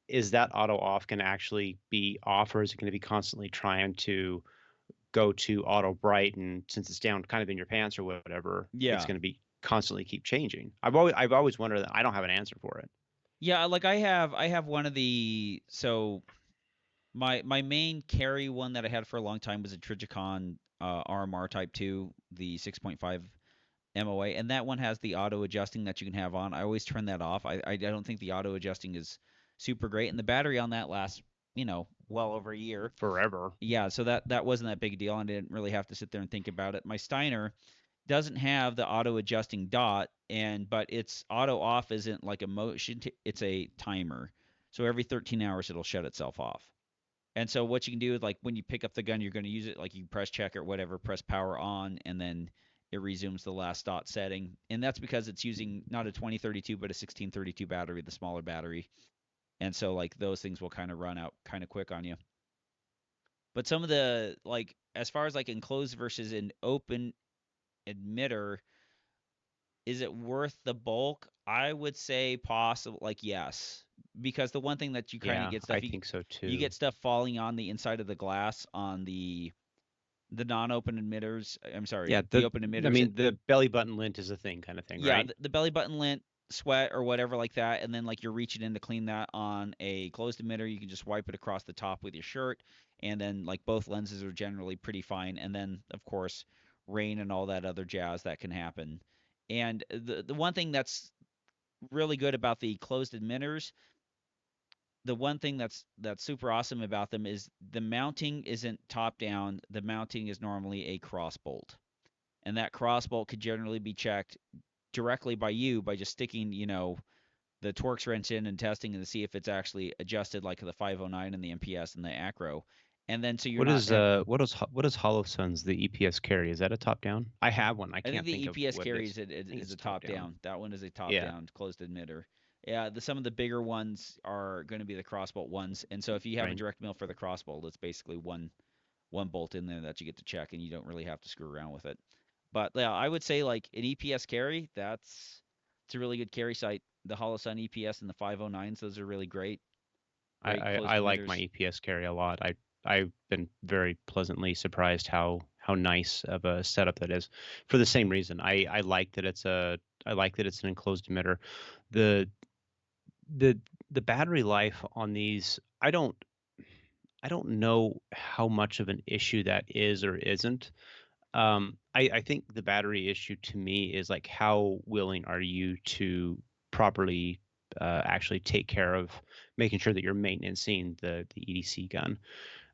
Is that auto off going to actually be off, or is it going to be constantly trying to go to auto bright, and since it's down kind of in your pants or whatever, it's Yeah, going to be constantly keep changing. I've always wondered that. I don't have an answer for it. yeah. Like I have one of the so my main carry one that I had for a long time was a Trigicon RMR Type 2, the 6.5 MOA, and that one has the auto adjusting that you can have on. I always turn that off. I don't think the auto adjusting is super great, and the battery on that lasts well over a year. Forever. Yeah, so that wasn't that big a deal, and I didn't really have to sit there and think about it. My Steiner doesn't have the auto adjusting dot, but its auto off isn't like a motion; it's a timer. So every 13 hours it'll shut itself off. And so what you can do is like when you pick up the gun, you're going to use it like you press check or whatever, press power on, and then it resumes the last dot setting. And that's because it's using not a 2032 but a 1632 battery, the smaller battery. And so like those things will kind of run out kind of quick on you. But some of the like as far as like enclosed versus an open emitter, is it worth the bulk? I would say possible like yes. Because the one thing that you kind of Yeah, get stuff I think so you too. get stuff falling on the inside of the glass on the non-open emitters. I'm sorry, Yeah, the the open I emitters, and mean the belly button lint is a thing kind of thing, yeah, right? the belly button lint. sweat or whatever like that, and then like you're reaching in to clean that on a closed emitter, you can just wipe it across the top with your shirt, and then like both lenses are generally pretty fine. And then of course rain and all that other jazz that can happen. And the one thing that's really good about the closed emitters, the one thing that's super awesome about them is the mounting isn't top down. The mounting is normally a cross bolt, and that cross bolt could generally be checked directly by you by just sticking, the Torx wrench in and testing to see if it's actually adjusted like the 509 and the MPS and the acro. And then so you're What not is what does HoloSun's the EPS carry? Is that a top down? I have one. I I think can't the think of EPS what it is. carries it I think is it's a top top down. down. That one is a top Yeah. down closed emitter. Yeah, some of the bigger ones are going to be the crossbolt ones. And so if you have a Right. direct mill for the crossbolt, it's basically one bolt in there that you get to check, and you don't really have to screw around with it. But yeah, I would say like an EPS carry, it's a really good carry site. The Holosun EPS and the 509s, those are really great, great I closed like my emitters. EPS carry a lot. I've been very pleasantly surprised how nice of a setup that is. For the same reason, I like that it's an enclosed emitter. The the the battery life on these, I don't know how much of an issue that is or isn't. I think the battery issue to me is like how willing are you to properly actually take care of making sure that you're maintaining the EDC gun.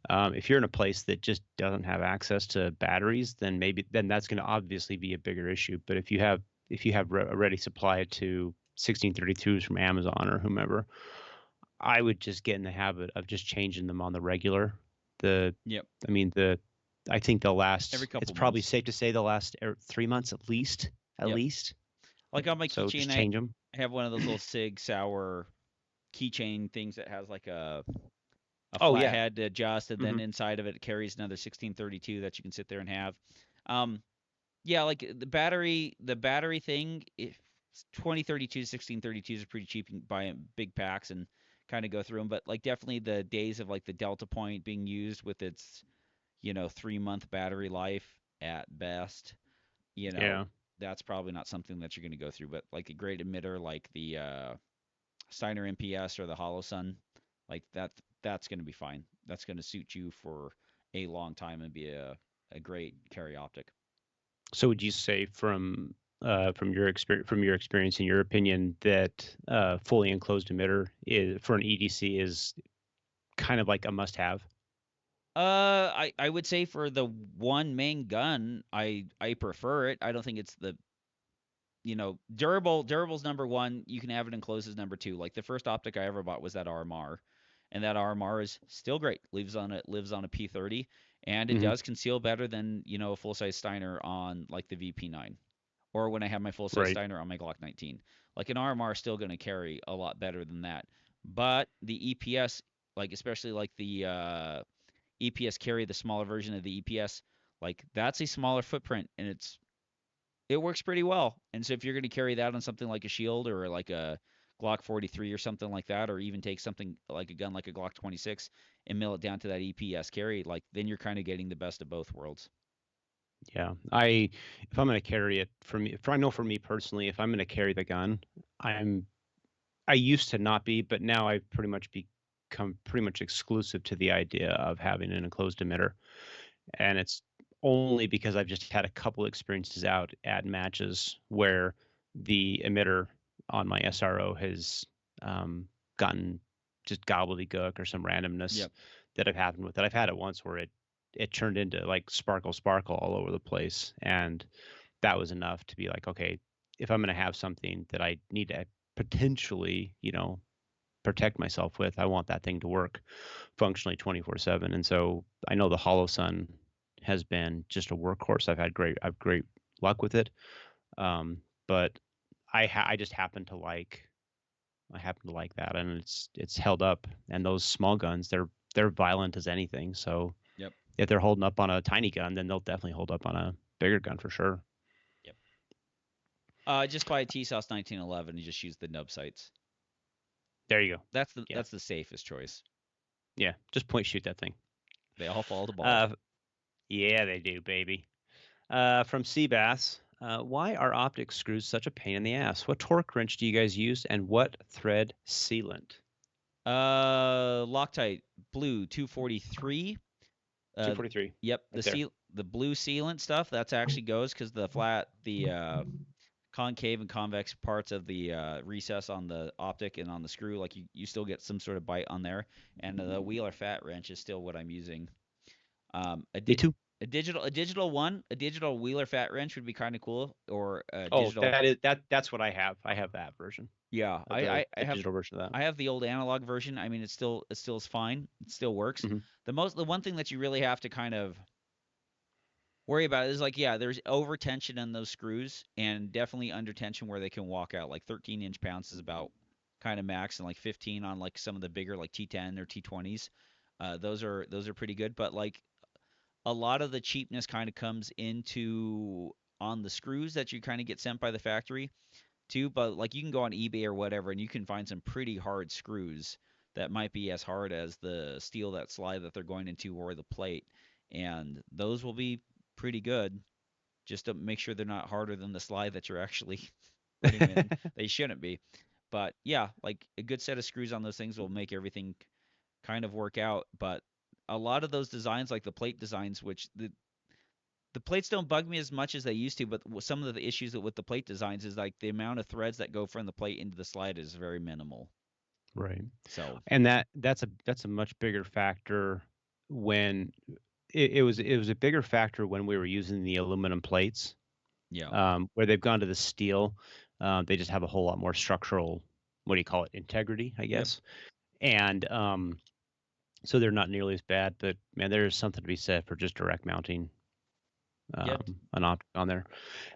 If you're in a place that just doesn't have access to batteries, then that's going to obviously be a bigger issue. But if you have a ready supply to 1632s from Amazon or whomever, I would just get in the habit of just changing them on the regular. The, Yep, I mean, I think they'll every last. It's couple probably months. safe to say they'll last 3 months at least. At Yep. least. Like on my So keychain, just I change them. have one of those little Sig Sauer keychain things that has like a Oh flat yeah. head to adjust, and then Hmm. inside of it carries another 1632 that you can sit there and have. Um, yeah, like the battery thing, if 2032 1632s are pretty cheap. You can buy 'em big packs and kind of go through them. But like definitely the days of like the Delta Point being used with its 3-month battery life at best, you know Yeah. that's probably not something that you're going to go through. But like a great emitter like the Steiner MPS or the Holosun, like that's going to be fine. That's going to suit you for a long time and be a great carry optic. So would you say from your experience in your opinion that fully enclosed emitter is for an EDC is kind of like a must have? I would say for the one main gun, I prefer it. I don't think it's the durable's number one. You can have it enclosed as number two. Like the first optic I ever bought was that RMR, and that RMR is still great. Lives on a P30, and it Hmm. does conceal better than a full size Steiner on like the VP9, or when I have my full size Right. Steiner on my Glock 19. Like an RMR is still going to carry a lot better than that. But the EPS, like especially like the EPS carry, the smaller version of the EPS, like that's a smaller footprint, and it works pretty well. And so if you're going to carry that on something like a shield or like a Glock 43 or something like that, or even take something like a gun like a Glock 26 and mill it down to that EPS carry, like then you're kind of getting the best of both worlds. Yeah. If I'm going to carry it I know for me personally, if I'm going to carry the gun, I'm I used to not be, but now I've pretty much become pretty much exclusive to the idea of having an enclosed emitter. And it's only because I've just had a couple experiences out at matches where the emitter on my SRO has gotten just gobbledygook or some randomness Yep. that have happened with it. I've had it once where it turned into like sparkle all over the place, and that was enough to be like, okay, if I'm going to have something that I need to potentially, protect myself with, I want that thing to work functionally 24/7. And so I know the HoloSun has been just a workhorse. I've great luck with it. But I just I happen to like that, and it's held up. And those small guns, they're violent as anything. So Yep. if they're holding up on a tiny gun, then they'll definitely hold up on a bigger gun for sure. Yep. Just buy a TSOS 1911 and just use the nub sights. There you go. That's the Yeah, that's the safest choice. yeah. Just point shoot that thing. They all fall to ball. Uh, yeah, they do, baby. From Seabass. Why are optic screws such a pain in the ass? What torque wrench do you guys use, and what thread sealant? Loctite Blue 243. Uh, 243, yep, right there. the blue sealant stuff that's actually goes because the concave and convex parts of the recess on the optic and on the screw, like you still get some sort of bite on there. And the wheel or fat wrench is still what I'm using. A Me too. a digital wheeler fat wrench would be kind of cool, or a Oh, digital. that's what I have. I have that version, Yeah, the digital version of that. I have the old analog version. I mean, it still is fine. It still works. Hmm. The one thing that you really have to kind of worry about is like, yeah, there's over tension in those screws, and definitely under tension where they can walk out. Like 13 inch pounds is about kind of max, and like 15 on like some of the bigger like T10 or T20s. Those are pretty good, but like a lot of the cheapness kind of comes into on the screws that you kind of get sent by the factory too. But like you can go on eBay or whatever, and you can find some pretty hard screws that might be as hard as the steel that slide that they're going into or the plate, and those will be pretty good. Just to make sure they're not harder than the slide that you're actually putting them in. They shouldn't be. But yeah, like a good set of screws on those things will make everything kind of work out. But a lot of those designs, like the plate designs, which the plates don't bug me as much as they used to, but some of the issues with the plate designs is like the amount of threads that go from the plate into the slide is very minimal. Right. So And that's a much bigger factor when it was a bigger factor when we were using the aluminum plates, yeah, where they've gone to the steel. They just have a whole lot more structural, what do you call it, integrity, I yep, guess. And so they're not nearly as bad. But man, there's something to be said for just direct mounting yep, an optic on there.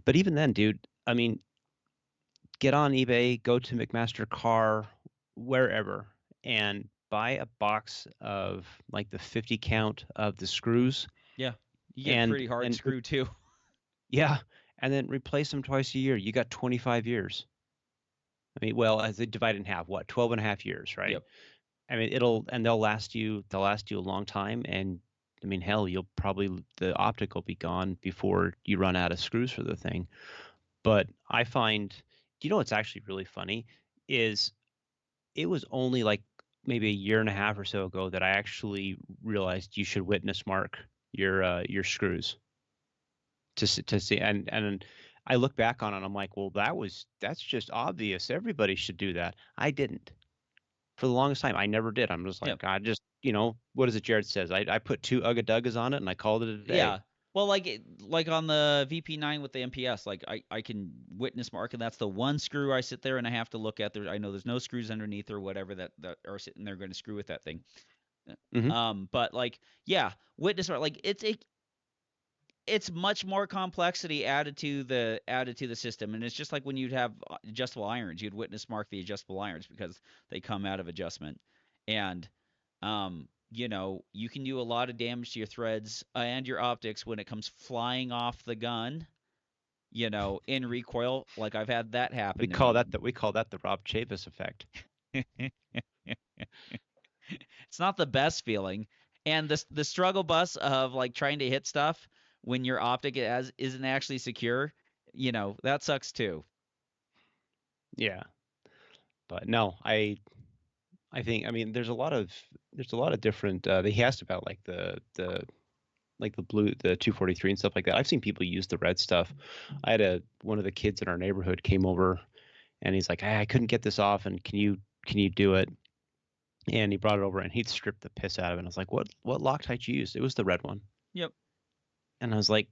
But even then, dude, I mean, get on eBay, go to McMaster Car, wherever, and buy a box of like the 50 count of the screws, yeah. You get and pretty hard and screw too. yeah, and then replace them twice a year. You got 25 years. I mean, well, as they divide in half, what, 12 and a half years, right? Yep, I mean, they'll last you a long time. And I mean, hell, the optic will be gone before you run out of screws for the thing. But I find, you know, what's actually really funny is it was only like maybe a year and a half or so ago that I actually realized you should witness mark your screws to see. And I look back on it and I'm like, well, that's just obvious. Everybody should do that. I didn't for the longest time. I never did. I'm just yep. like, I just, what is it Jared says? I put two Ugga Duggas on it and I called it a day. Yeah. Well, like like on the VP9 with the MPS, like I can witness mark, and that's the one screw I sit there and I have to look at. There, I know there's no screws underneath or whatever that are sitting there going to screw with that thing. Hmm. But like, yeah, witness mark, like it's much more complexity added to the system, and it's just like when you'd have adjustable irons, you'd witness mark the adjustable irons because they come out of adjustment, and you can do a lot of damage to your threads and your optics when it comes flying off the gun, in recoil. Like I've had that happen to me. We call that the Rob Chavis effect. It's not the best feeling, and the struggle bus of like trying to hit stuff when your optic isn't actually secure, that sucks too. Yeah. But no, I think, I mean, there's a lot of different. He asked about like the blue, the 243 and stuff like that. I've seen people use the red stuff. I had one of the kids in our neighborhood came over and he's like, "Hey, I couldn't get this off, and can you do it?" And he brought it over and he'd stripped the piss out of it. And I was like, "What Loctite you used?" It was the red one. Yep. And I was like,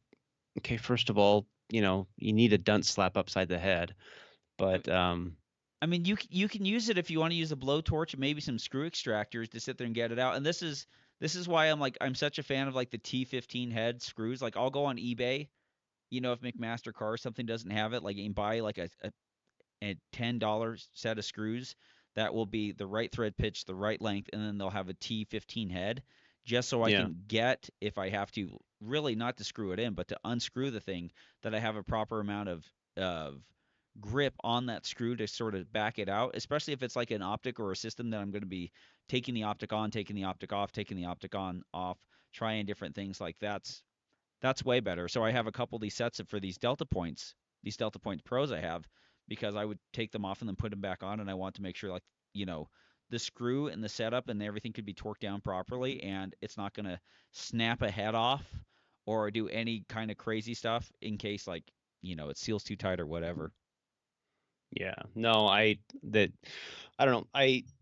"Okay, first of all, you need a dunce slap upside the head, I mean, but you can use it if you want to use a blowtorch and maybe some screw extractors to sit there and get it out. And this is why I'm such a fan of like the T15 head screws. Like I'll go on eBay, if McMaster Car or something doesn't have it, like and buy like a $10 set of screws that will be the right thread pitch, the right length, and then they'll have a T15 head, just so I yeah, can get, if I have to, really not to screw it in, but to unscrew the thing, that I have a proper amount of grip on that screw to sort of back it out, especially if it's like an optic or a system that I'm going to be taking the optic on, taking the optic off, taking the optic on, off, trying different things like that's way better. So I have a couple of these sets for these delta points these Delta Point Pros I have, because I would take them off and then put them back on, and I want to make sure, like, you know, the screw and the setup and everything could be torqued down properly, and it's not going to snap a head off or do any kind of crazy stuff in case, like, it seals too tight or whatever. Yeah. No, I don't know.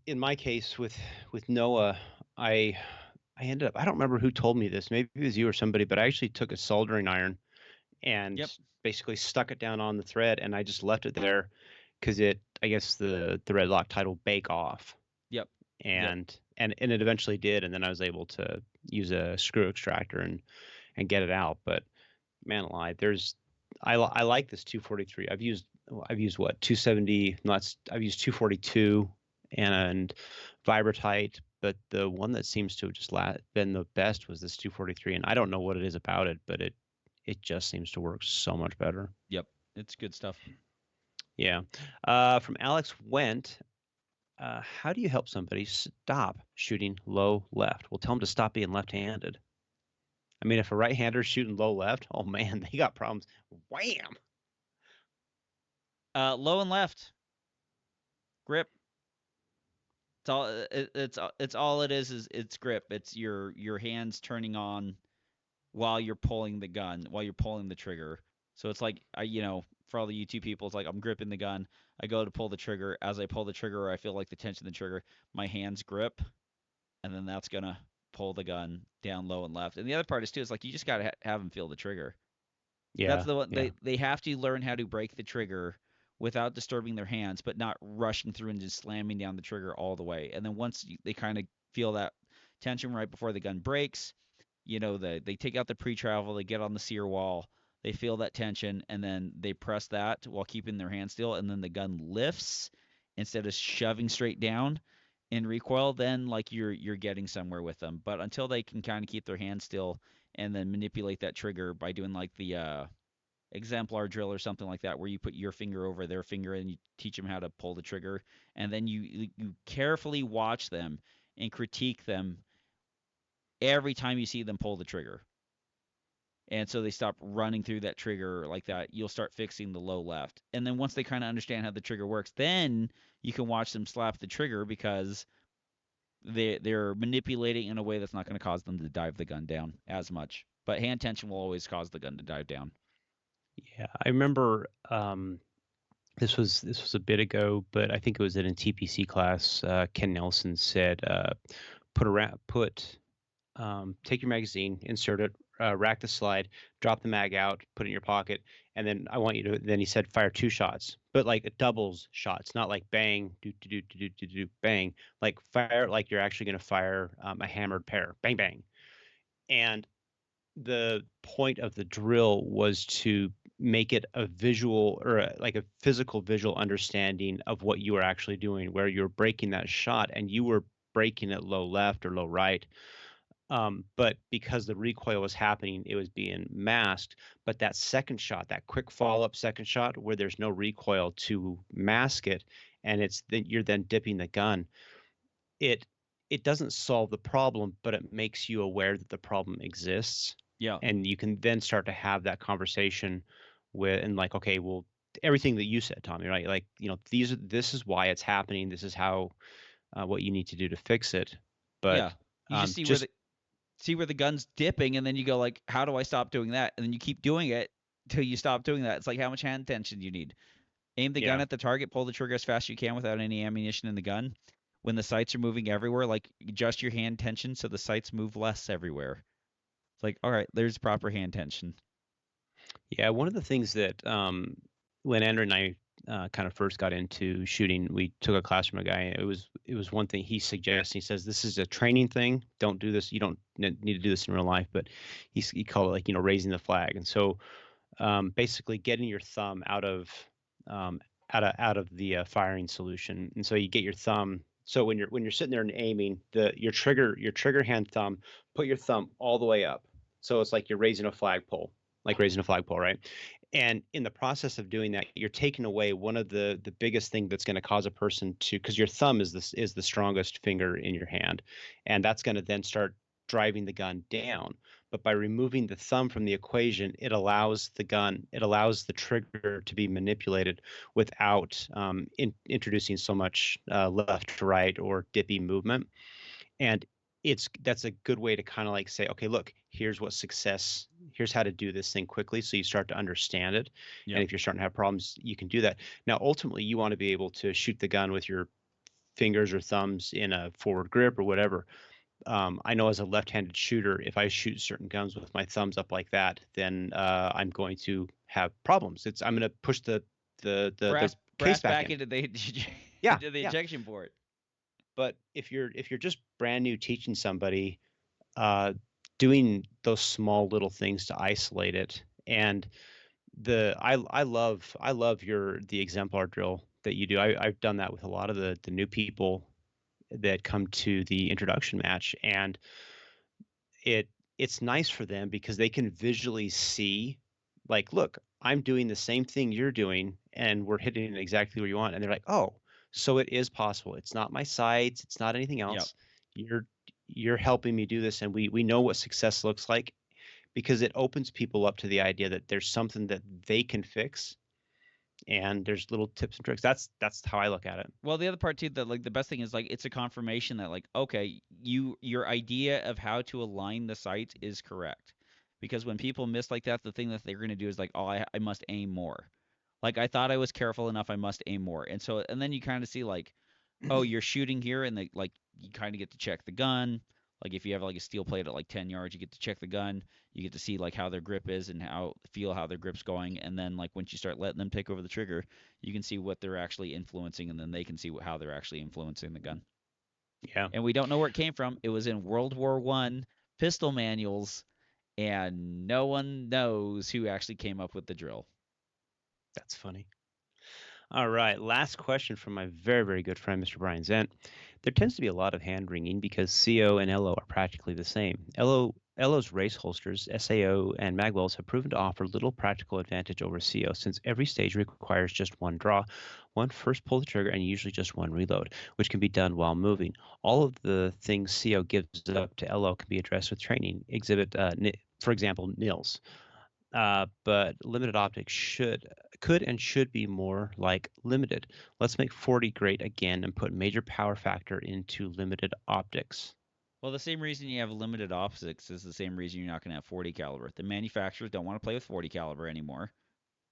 In my case with Noah, I I ended up, I don't remember who told me this. Maybe it was you or somebody, but I actually took a soldering iron and Yep. basically stuck it down on the thread, and I just left it there because I guess the red Loctite will bake off, Yep. Yep. and it eventually did, and then I was able to use a screw extractor and get it out. But man alive, I like this 243. I've used what, 270, not I've used 242 and Vibratite, but the one that seems to have just been the best was this 243, and I don't know what it is about it, but it just seems to work so much better. Yep. It's good stuff. Yeah. From Alex Went, how do you help somebody stop shooting low left? Well, tell them to stop being left-handed. I mean, if a right-hander shooting low left, oh man, they got problems. Wham! Low and left grip. It's all it is it's grip. It's your hands turning on while you're pulling the gun, while you're pulling the trigger. So it's like, for all the YouTube people, it's like I'm gripping the gun. I go to pull the trigger. As I pull the trigger, I feel like the tension of the trigger. My hands grip, and then that's gonna pull the gun down low and left. And the other part is too, is like you just gotta have them feel the trigger. That's Yeah, the one yeah. they have to learn how to break the trigger without disturbing their hands, but not rushing through and just slamming down the trigger all the way. And then once they kind of feel that tension right before the gun breaks, they take out the pre-travel, they get on the sear wall, they feel that tension, and then they press that while keeping their hand still, and then the gun lifts instead of shoving straight down in recoil. Then like you're getting somewhere with them. But until they can kind of keep their hand still and then manipulate that trigger by doing like the exemplar drill or something like that, where you put your finger over their finger and you teach them how to pull the trigger, and then you carefully watch them and critique them every time you see them pull the trigger. And so they stop running through that trigger like that. You'll start fixing the low left. And then once they kind of understand how the trigger works, then you can watch them slap the trigger because they're manipulating in a way that's not going to cause them to dive the gun down as much. But hand tension will always cause the gun to dive down. Yeah, I remember this was a bit ago, but I think it was in a TPC class. Ken Nelson said, take your magazine, insert it, rack the slide, drop the mag out, put it in your pocket, and then I want you to. Then he said, fire 2 shots, but like doubles shots, not like bang, do do do do do do bang, like fire like you're actually going to fire a hammered pair, bang bang. And the point of the drill was to make it a visual or like a physical visual understanding of what you were actually doing, where you're breaking that shot and you were breaking it low left or low right. But because the recoil was happening, it was being masked. But that second shot, that quick follow up second shot where there's no recoil to mask it, and it's then you're then dipping the gun, it it doesn't solve the problem, but it makes you aware that the problem exists, Yeah. and you can then start to have that conversation with and like, okay, well, everything that you said, Tommy, right? Like, this is why it's happening. This is how what you need to do to fix it. But Yeah. You just see just where the gun's dipping, and then you go like, how do I stop doing that? And then you keep doing it till you stop doing that. It's like how much hand tension do you need? Aim the gun yeah, at the target, pull the trigger as fast as you can without any ammunition in the gun. When the sights are moving everywhere, like adjust your hand tension so the sights move less everywhere. It's like, all right, there's proper hand tension. yeah. One of the things that when Andrew and I kind of first got into shooting, we took a class from a guy. It was one thing he suggests. He says this is a training thing. Don't do this. You don't need to do this in real life. But he called it, like, raising the flag. And so basically getting your thumb um, out of the firing solution. And so you get your thumb. So when you're sitting there and aiming, your trigger hand thumb, put your thumb all the way up. So it's like you're raising a flagpole, right? And in the process of doing that, you're taking away one of the biggest thing that's going to cause a person to, because your thumb is the strongest finger in your hand, and that's going to then start driving the gun down. But by removing the thumb from the equation, it allows the trigger to be manipulated without introducing so much left to right or dippy movement. And that's a good way to kind of like say, okay, look, here's how to do this thing quickly, so you start to understand it. And Yep. if you're starting to have problems, you can do that. Now ultimately you want to be able to shoot the gun with your fingers or thumbs in a forward grip or whatever. I know as a left-handed shooter, if I shoot certain guns with my thumbs up like that, then I'm going to have problems. I'm going to push the case Brass back back in. into the Yeah, into the yeah. ejection port. But if you're just brand new teaching somebody, uh, doing those small little things to isolate it, and I love the exemplar drill that you do. I've done that with a lot of the new people that come to the introduction match, and it it's nice for them because they can visually see, like, look, I'm doing the same thing you're doing and we're hitting it exactly where you want, and they're like, oh, so it is possible. It's not my sights, it's not anything Yep. else. You're helping me do this, and we know what success looks like, because it opens people up to the idea that there's something that they can fix, and there's little tips and tricks. That's how I look at it. Well, the other part too, that like the best thing is like it's a confirmation that like okay, your idea of how to align the sights is correct. Because when people miss like that, the thing that they're going to do is like, oh, I must aim more. Like I thought I was careful enough, I must aim more. And so and then you kind of see like, oh, you're shooting here, and like you kind of get to check the gun. Like if you have like a steel plate at like 10 yards, you get to check the gun. You get to see like how their grip is and how their grip's going. And then like once you start letting them take over the trigger, you can see what they're actually influencing, and then they can see how they're actually influencing the gun. Yeah, And we don't know where it came from. It was in World War I pistol manuals, and no one knows who actually came up with the drill. that's funny. All right, last question from my very, very good friend, Mr. Brian Zent. There tends to be a lot of hand wringing because CO and LO are practically the same. LO's race holsters, SAO, and magwells have proven to offer little practical advantage over CO, since every stage requires just one draw, one first pull the trigger, and usually just one reload, which can be done while moving. All of the things CO gives up to LO can be addressed with training. For example, nils. But limited optics could and should be more like limited. Let's make 40 great again and put major power factor into limited optics. Well, the same reason you have limited optics is the same reason you're not going to have 40 caliber. The manufacturers don't want to play with 40 caliber anymore.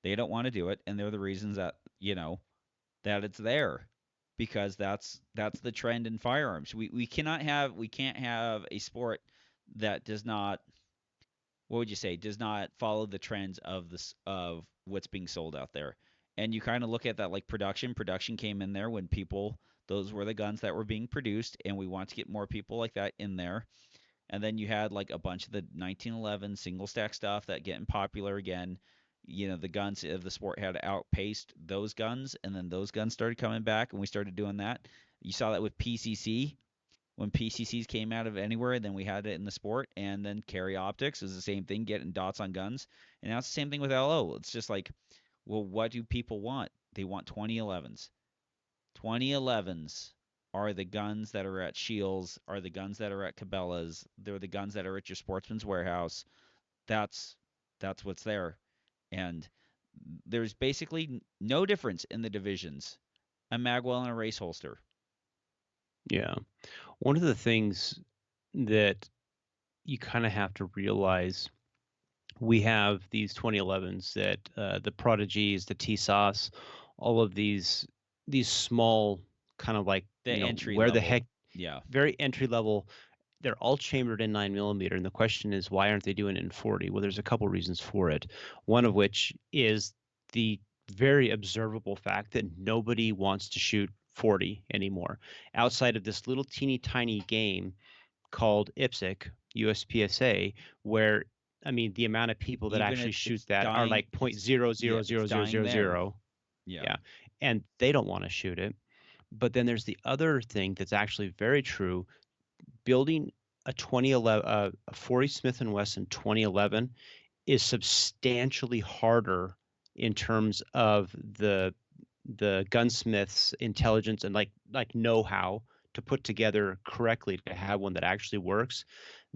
They don't want to do it, and they're the reasons that that it's there, because that's the trend in firearms. We can't have a sport that does not, what would you say, does not follow the trends of this of what's being sold out there. And you kind of look at that like production came in there when people, those were the guns that were being produced, and we want to get more people like that in there. And then you had like a bunch of the 1911 single stack stuff that getting popular again. The guns of the sport had outpaced those guns, and then those guns started coming back, and we started doing that. You saw that with PCC when PCCs came out of anywhere, then we had it in the sport, and then carry optics is the same thing, getting dots on guns, and now it's the same thing with LO. It's just like, well, what do people want? They want 2011s. 2011s are the guns that are at Shields, are the guns that are at Cabela's, they're the guns that are at your Sportsman's Warehouse. That's that's what's there, and there's basically no difference in the divisions. A magwell and a race holster. Yeah. One of the things that you kind of have to realize, we have these 2011s that the Prodigies, the T-Sauce, all of these small kind of like, The entry where the level. heck, Yeah. very entry level. They're all chambered in 9 millimeter, and the question is, why aren't they doing it in 40? Well, there's a couple reasons for it. One of which is the very observable fact that nobody wants to shoot 40 anymore, outside of this little teeny tiny game called IPSC, USPSA, where, I mean, the amount of people that Even actually shoot it's that are dying. like point zero Yeah, zero it's zero zero dying zero there. zero. Yeah. Yeah, and they don't want to shoot it. But then there's the other thing that's actually very true. Building a 2011, a 40 Smith and Wesson 2011 is substantially harder in terms of the gunsmith's intelligence and like know-how to put together correctly to have one that actually works,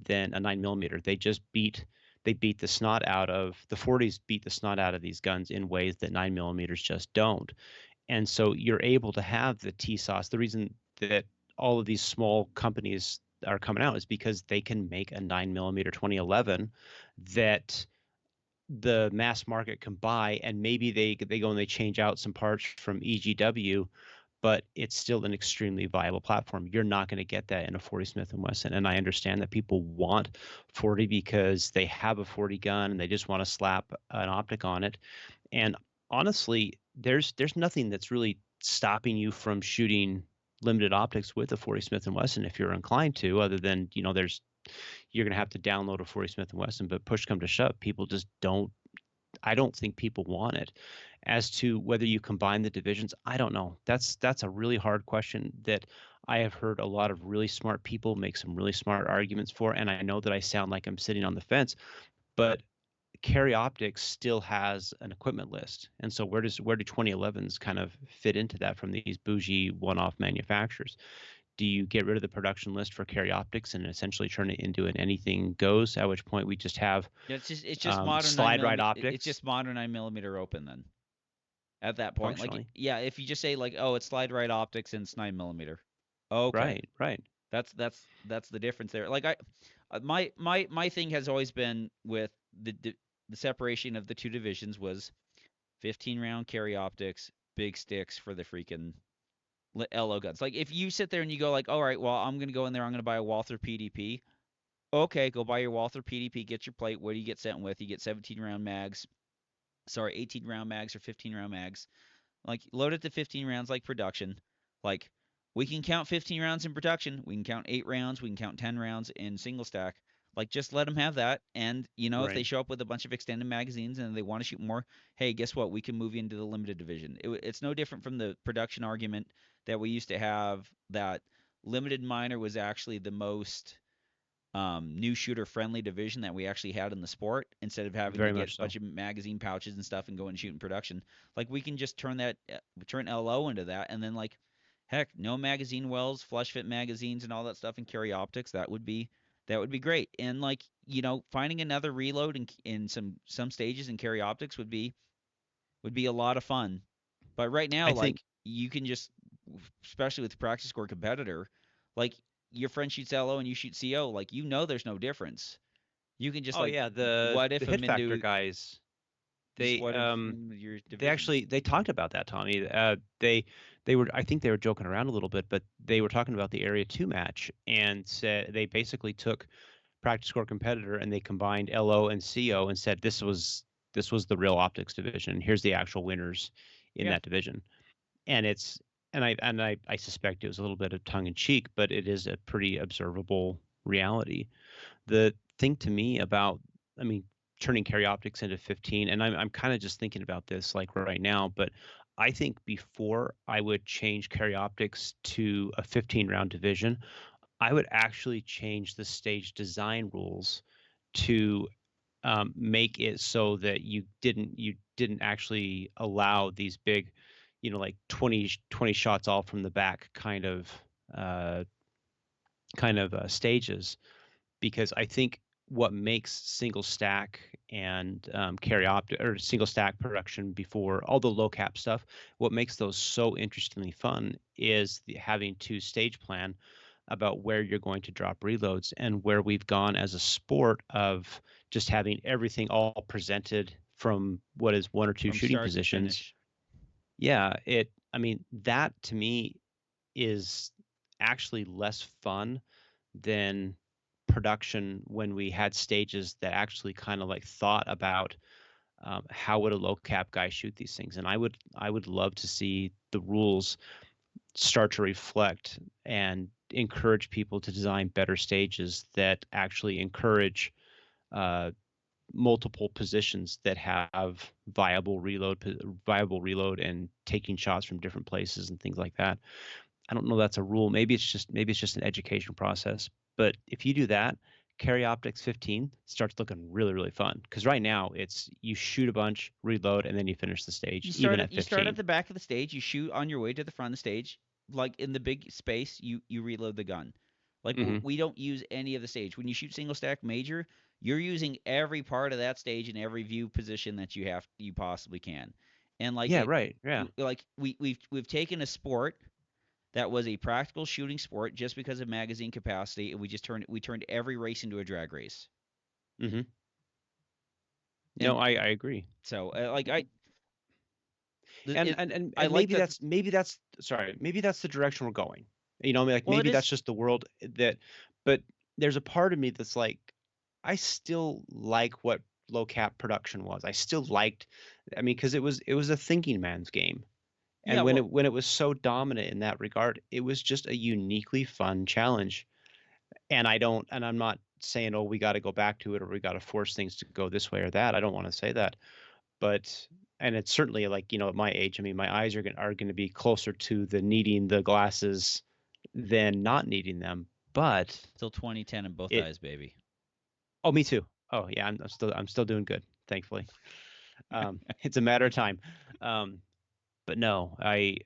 than a 9 millimeter. They beat the snot out of the 40s, beat the snot out of these guns in ways that 9 millimeters just don't. And so you're able to have the T sauce. The reason that all of these small companies are coming out is because they can make a 9 millimeter 2011 that the mass market can buy, and maybe they go and they change out some parts from EGW, but it's still an extremely viable platform. You're not going to get that in a 40 Smith and Wesson, and I understand that people want 40 because they have a 40 gun and they just want to slap an optic on it. And honestly, there's nothing that's really stopping you from shooting limited optics with a 40 Smith and Wesson if you're inclined to, other than there's you're going to have to download a 40 Smith and Wesson. But push come to shove, people just don't. I don't think people want it. As to whether you combine the divisions, I don't know. That's a really hard question that I have heard a lot of really smart people make some really smart arguments for, and I know that I sound like I'm sitting on the fence, but Carry Optics still has an equipment list, and so where do 2011s kind of fit into that from these bougie one-off manufacturers? Do you get rid of the production list for Carry Optics and essentially turn it into an anything goes? At which point we just have Yeah, it's just modern nine slide right millimeter. It's optics just modern 9 millimeter open then. At that point, like functionally. yeah, if you just say like, oh, it's slide right optics and it's 9 millimeter. Okay, Right, right, that's the difference there. Like my thing has always been with the separation of the two divisions was 15 round carry optics, big sticks for the freaking LO guns. Like if you sit there and you go like, all right, well I'm gonna go in there, I'm gonna buy a Walther PDP. Okay, go buy your Walther PDP, get your plate. What do you get sent with? You get 17 round mags. Sorry, 18 round mags or 15 round mags. Like load it to 15 rounds like production. Like we can count 15 rounds in production. We can count 8 rounds. We can count 10 rounds in single stack. Like just let them have that. And if they right. show up with a bunch of extended magazines and they want to shoot more, hey, guess what? We can move you into the limited division. It's no different from the production argument that we used to have that limited minor was actually the most new shooter friendly division that we actually had in the sport instead of having to Very get a much so. bunch of magazine pouches and stuff and go and shoot in production. Like we can just turn LO into that, and then like heck, no magazine wells, flush fit magazines and all that stuff and carry optics. That would be great. And like finding another reload in some stages and carry optics would be a lot of fun. But right now, I think. like you can just, especially with the practice score competitor, like your friend shoots LO and you shoot CO, like there's no difference. You can just Oh like yeah, what the if hit them factor into guys. just They what if them into your they divisions. actually they talked about that, Tommy. They were, I think they were joking around a little bit, but they were talking about the Area 2 match and said they basically took practice score competitor and they combined LO and CO and said this was the real optics division. Here's the actual winners in Yeah, that division. And it's and I suspect it was a little bit of tongue in cheek, but it is a pretty observable reality. The thing to me about, I mean, turning carry optics into 15, and I'm kind of just thinking about this like right now, but I think before I would change carry optics to a 15 round division, I would actually change the stage design rules to make it so that you didn't actually allow these big, like 20 shots all from the back uh, stages, because I think what makes single stack and carry optic or single stack production before all the low cap stuff, what makes those so interestingly fun is having two stage plan about where you're going to drop reloads, and where we've gone as a sport of just having everything all presented from what is one or two from shooting start to positions. finish. Yeah, I mean, that to me is actually less fun than production when we had stages that actually kind of like thought about how would a low cap guy shoot these things. And I would love to see the rules start to reflect and encourage people to design better stages that actually encourage uh, multiple positions that have viable reload and taking shots from different places and things like that. I don't know that's a rule. Maybe it's just an education process. But if you do that, carry optics 15 starts looking really, really fun. Because right now it's you shoot a bunch, reload, and then you finish the stage, even at You start at 15. the back of the stage. You shoot on your way to the front of the stage, like in the big space. You reload the gun. Like Hmm. we don't use any of the stage. When you shoot single stack major, you're using every part of that stage and every view position that you possibly can. And like Yeah, right. Yeah. like we've taken a sport that was a practical shooting sport just because of magazine capacity, and we turned every race into a drag race. Hmm. No, And I agree. so like And it I and like that. maybe that's sorry, maybe that's the direction we're going. You know, I mean, like Well, it maybe that's is. just the world that, but there's a part of me that's like, I still like what low cap production was. I still liked, I mean, because it was a thinking man's game. Yeah, And well, when it was so dominant in that regard, it was just a uniquely fun challenge. And I'm not saying, oh, we got to go back to it or we got to force things to go this way or that. I don't want to say that. But and it's certainly like, at my age, I mean, my eyes are going to be closer to the needing the glasses than not needing them. But still 2010 in both it eyes, baby. oh, me too. Oh yeah, I'm still doing good, thankfully. It's a matter of time. Um, but no, I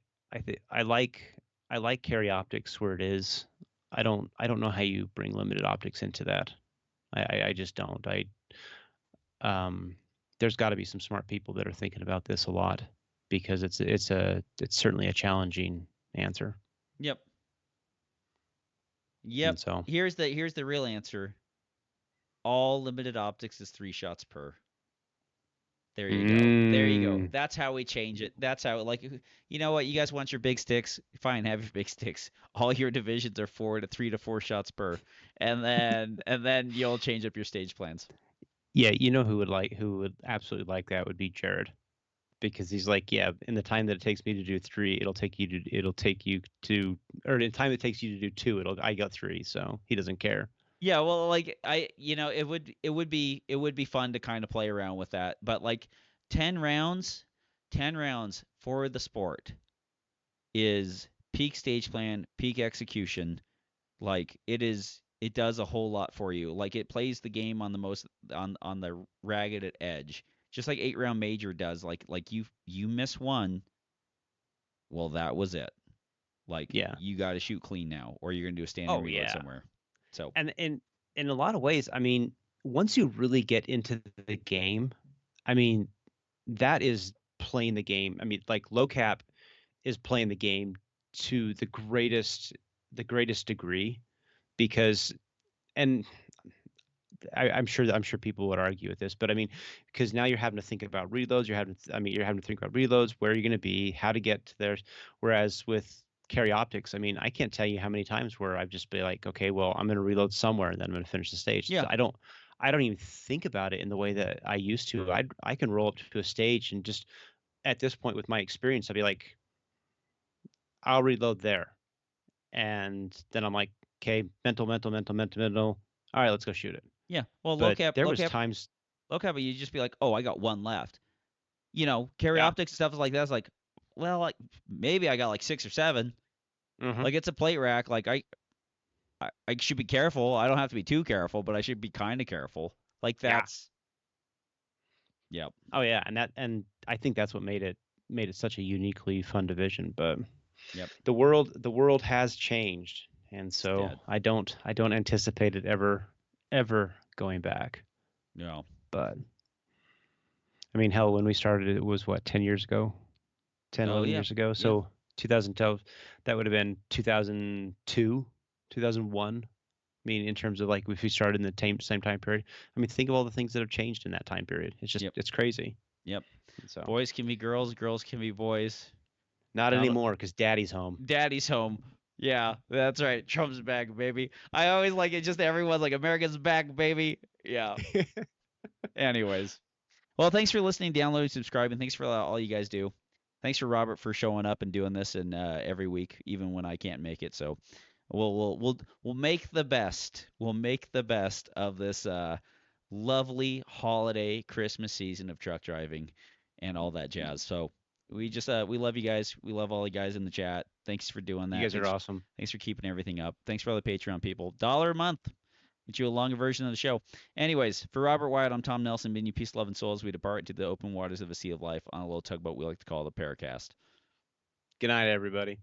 like carry optics where it is. I don't know how you bring limited optics into that. I just don't. Um, there's got to be some smart people that are thinking about this a lot because it's certainly a challenging answer. Yep. And Yep. so, Here's the real answer. All limited optics is 3 shots per. There you go. There you go. mm, That's how we change it. That's how like you know what, you guys want your big sticks? Fine, have your big sticks. All your divisions are 3 to 4 shots per. And then you'll change up your stage plans. yeah, who would absolutely like that would be Jared because he's like, yeah, in the time that it takes me to do three, it'll take you to, or in the time it takes you to do two, I got three, so he doesn't care. Yeah, well, like it would be fun to kind of play around with that, but like 10 rounds, 10 rounds for the sport is peak stage plan, peak execution. Like it does a whole lot for you. Like it plays the game on the most on the ragged edge. Just like 8 round major does. Like you miss one, well that was it. Like Yeah. you got to shoot clean now or you're going to do a standing Oh reload yeah. somewhere. So, And in a lot of ways, I mean, once you really get into the game, I mean, that is playing the game. I mean, like low cap is playing the game to the greatest degree because and I'm sure people would argue with this, but I mean, because now you're having to think about reloads, you're having to think about reloads, where you're going to be, how to get to there. Whereas with carry optics, I mean, I can't tell you how many times where I've just been like, okay, well, I'm going to reload somewhere and then I'm going to finish the stage. yeah. I don't even think about it in the way that I used to. I can roll up to a stage and just at this point with my experience, I'll be like, I'll reload there, and then I'm like, okay, mental. All right, let's go shoot it. Yeah. Well, low But cap, there low was cap, times, low cap, you just be like, oh, I got one left. Carry yeah. optics stuff like that's like, well, like maybe I got like 6 or 7. Hmm. Like it's a plate rack. Like I should be careful. I don't have to be too careful, but I should be kind of careful. Like Yeah. that's, yep, Oh yeah, and I think that's what made it such a uniquely fun division. But yep. the world has changed, and It's so dead. I don't anticipate it ever going back. No. But I mean, hell, when we started, it was what 10 years ago, 10, Oh 11 yeah, years ago. yeah, So 2012, that would have been 2002, 2001. I mean, in terms of like if we started in the same time period, I mean, think of all the things that have changed in that time period. yep, It's crazy. yep. And so Boys can be girls, girls can be boys. not Not anymore because daddy's home. daddy's home. Yeah, that's right. Trump's back, baby. I always like it. Just everyone's like, America's back, baby. Yeah. Anyways, well, thanks for listening, downloading, subscribing. Thanks for all you guys do. Thanks for Robert for showing up and doing this and every week, even when I can't make it. So we'll make the best. We'll make the best of this lovely holiday Christmas season of truck driving and all that jazz. So we love you guys. We love all you guys in the chat. Thanks for doing You that. guys are awesome. Thanks for keeping everything up. Thanks for all the Patreon people. $1 a month. Get you a longer version of the show. Anyways, for Robert Wyatt, I'm Tom Nelson, bidding you peace, love, and soul as we depart into the open waters of a sea of life on a little tugboat we like to call the Paracast. Good night, everybody.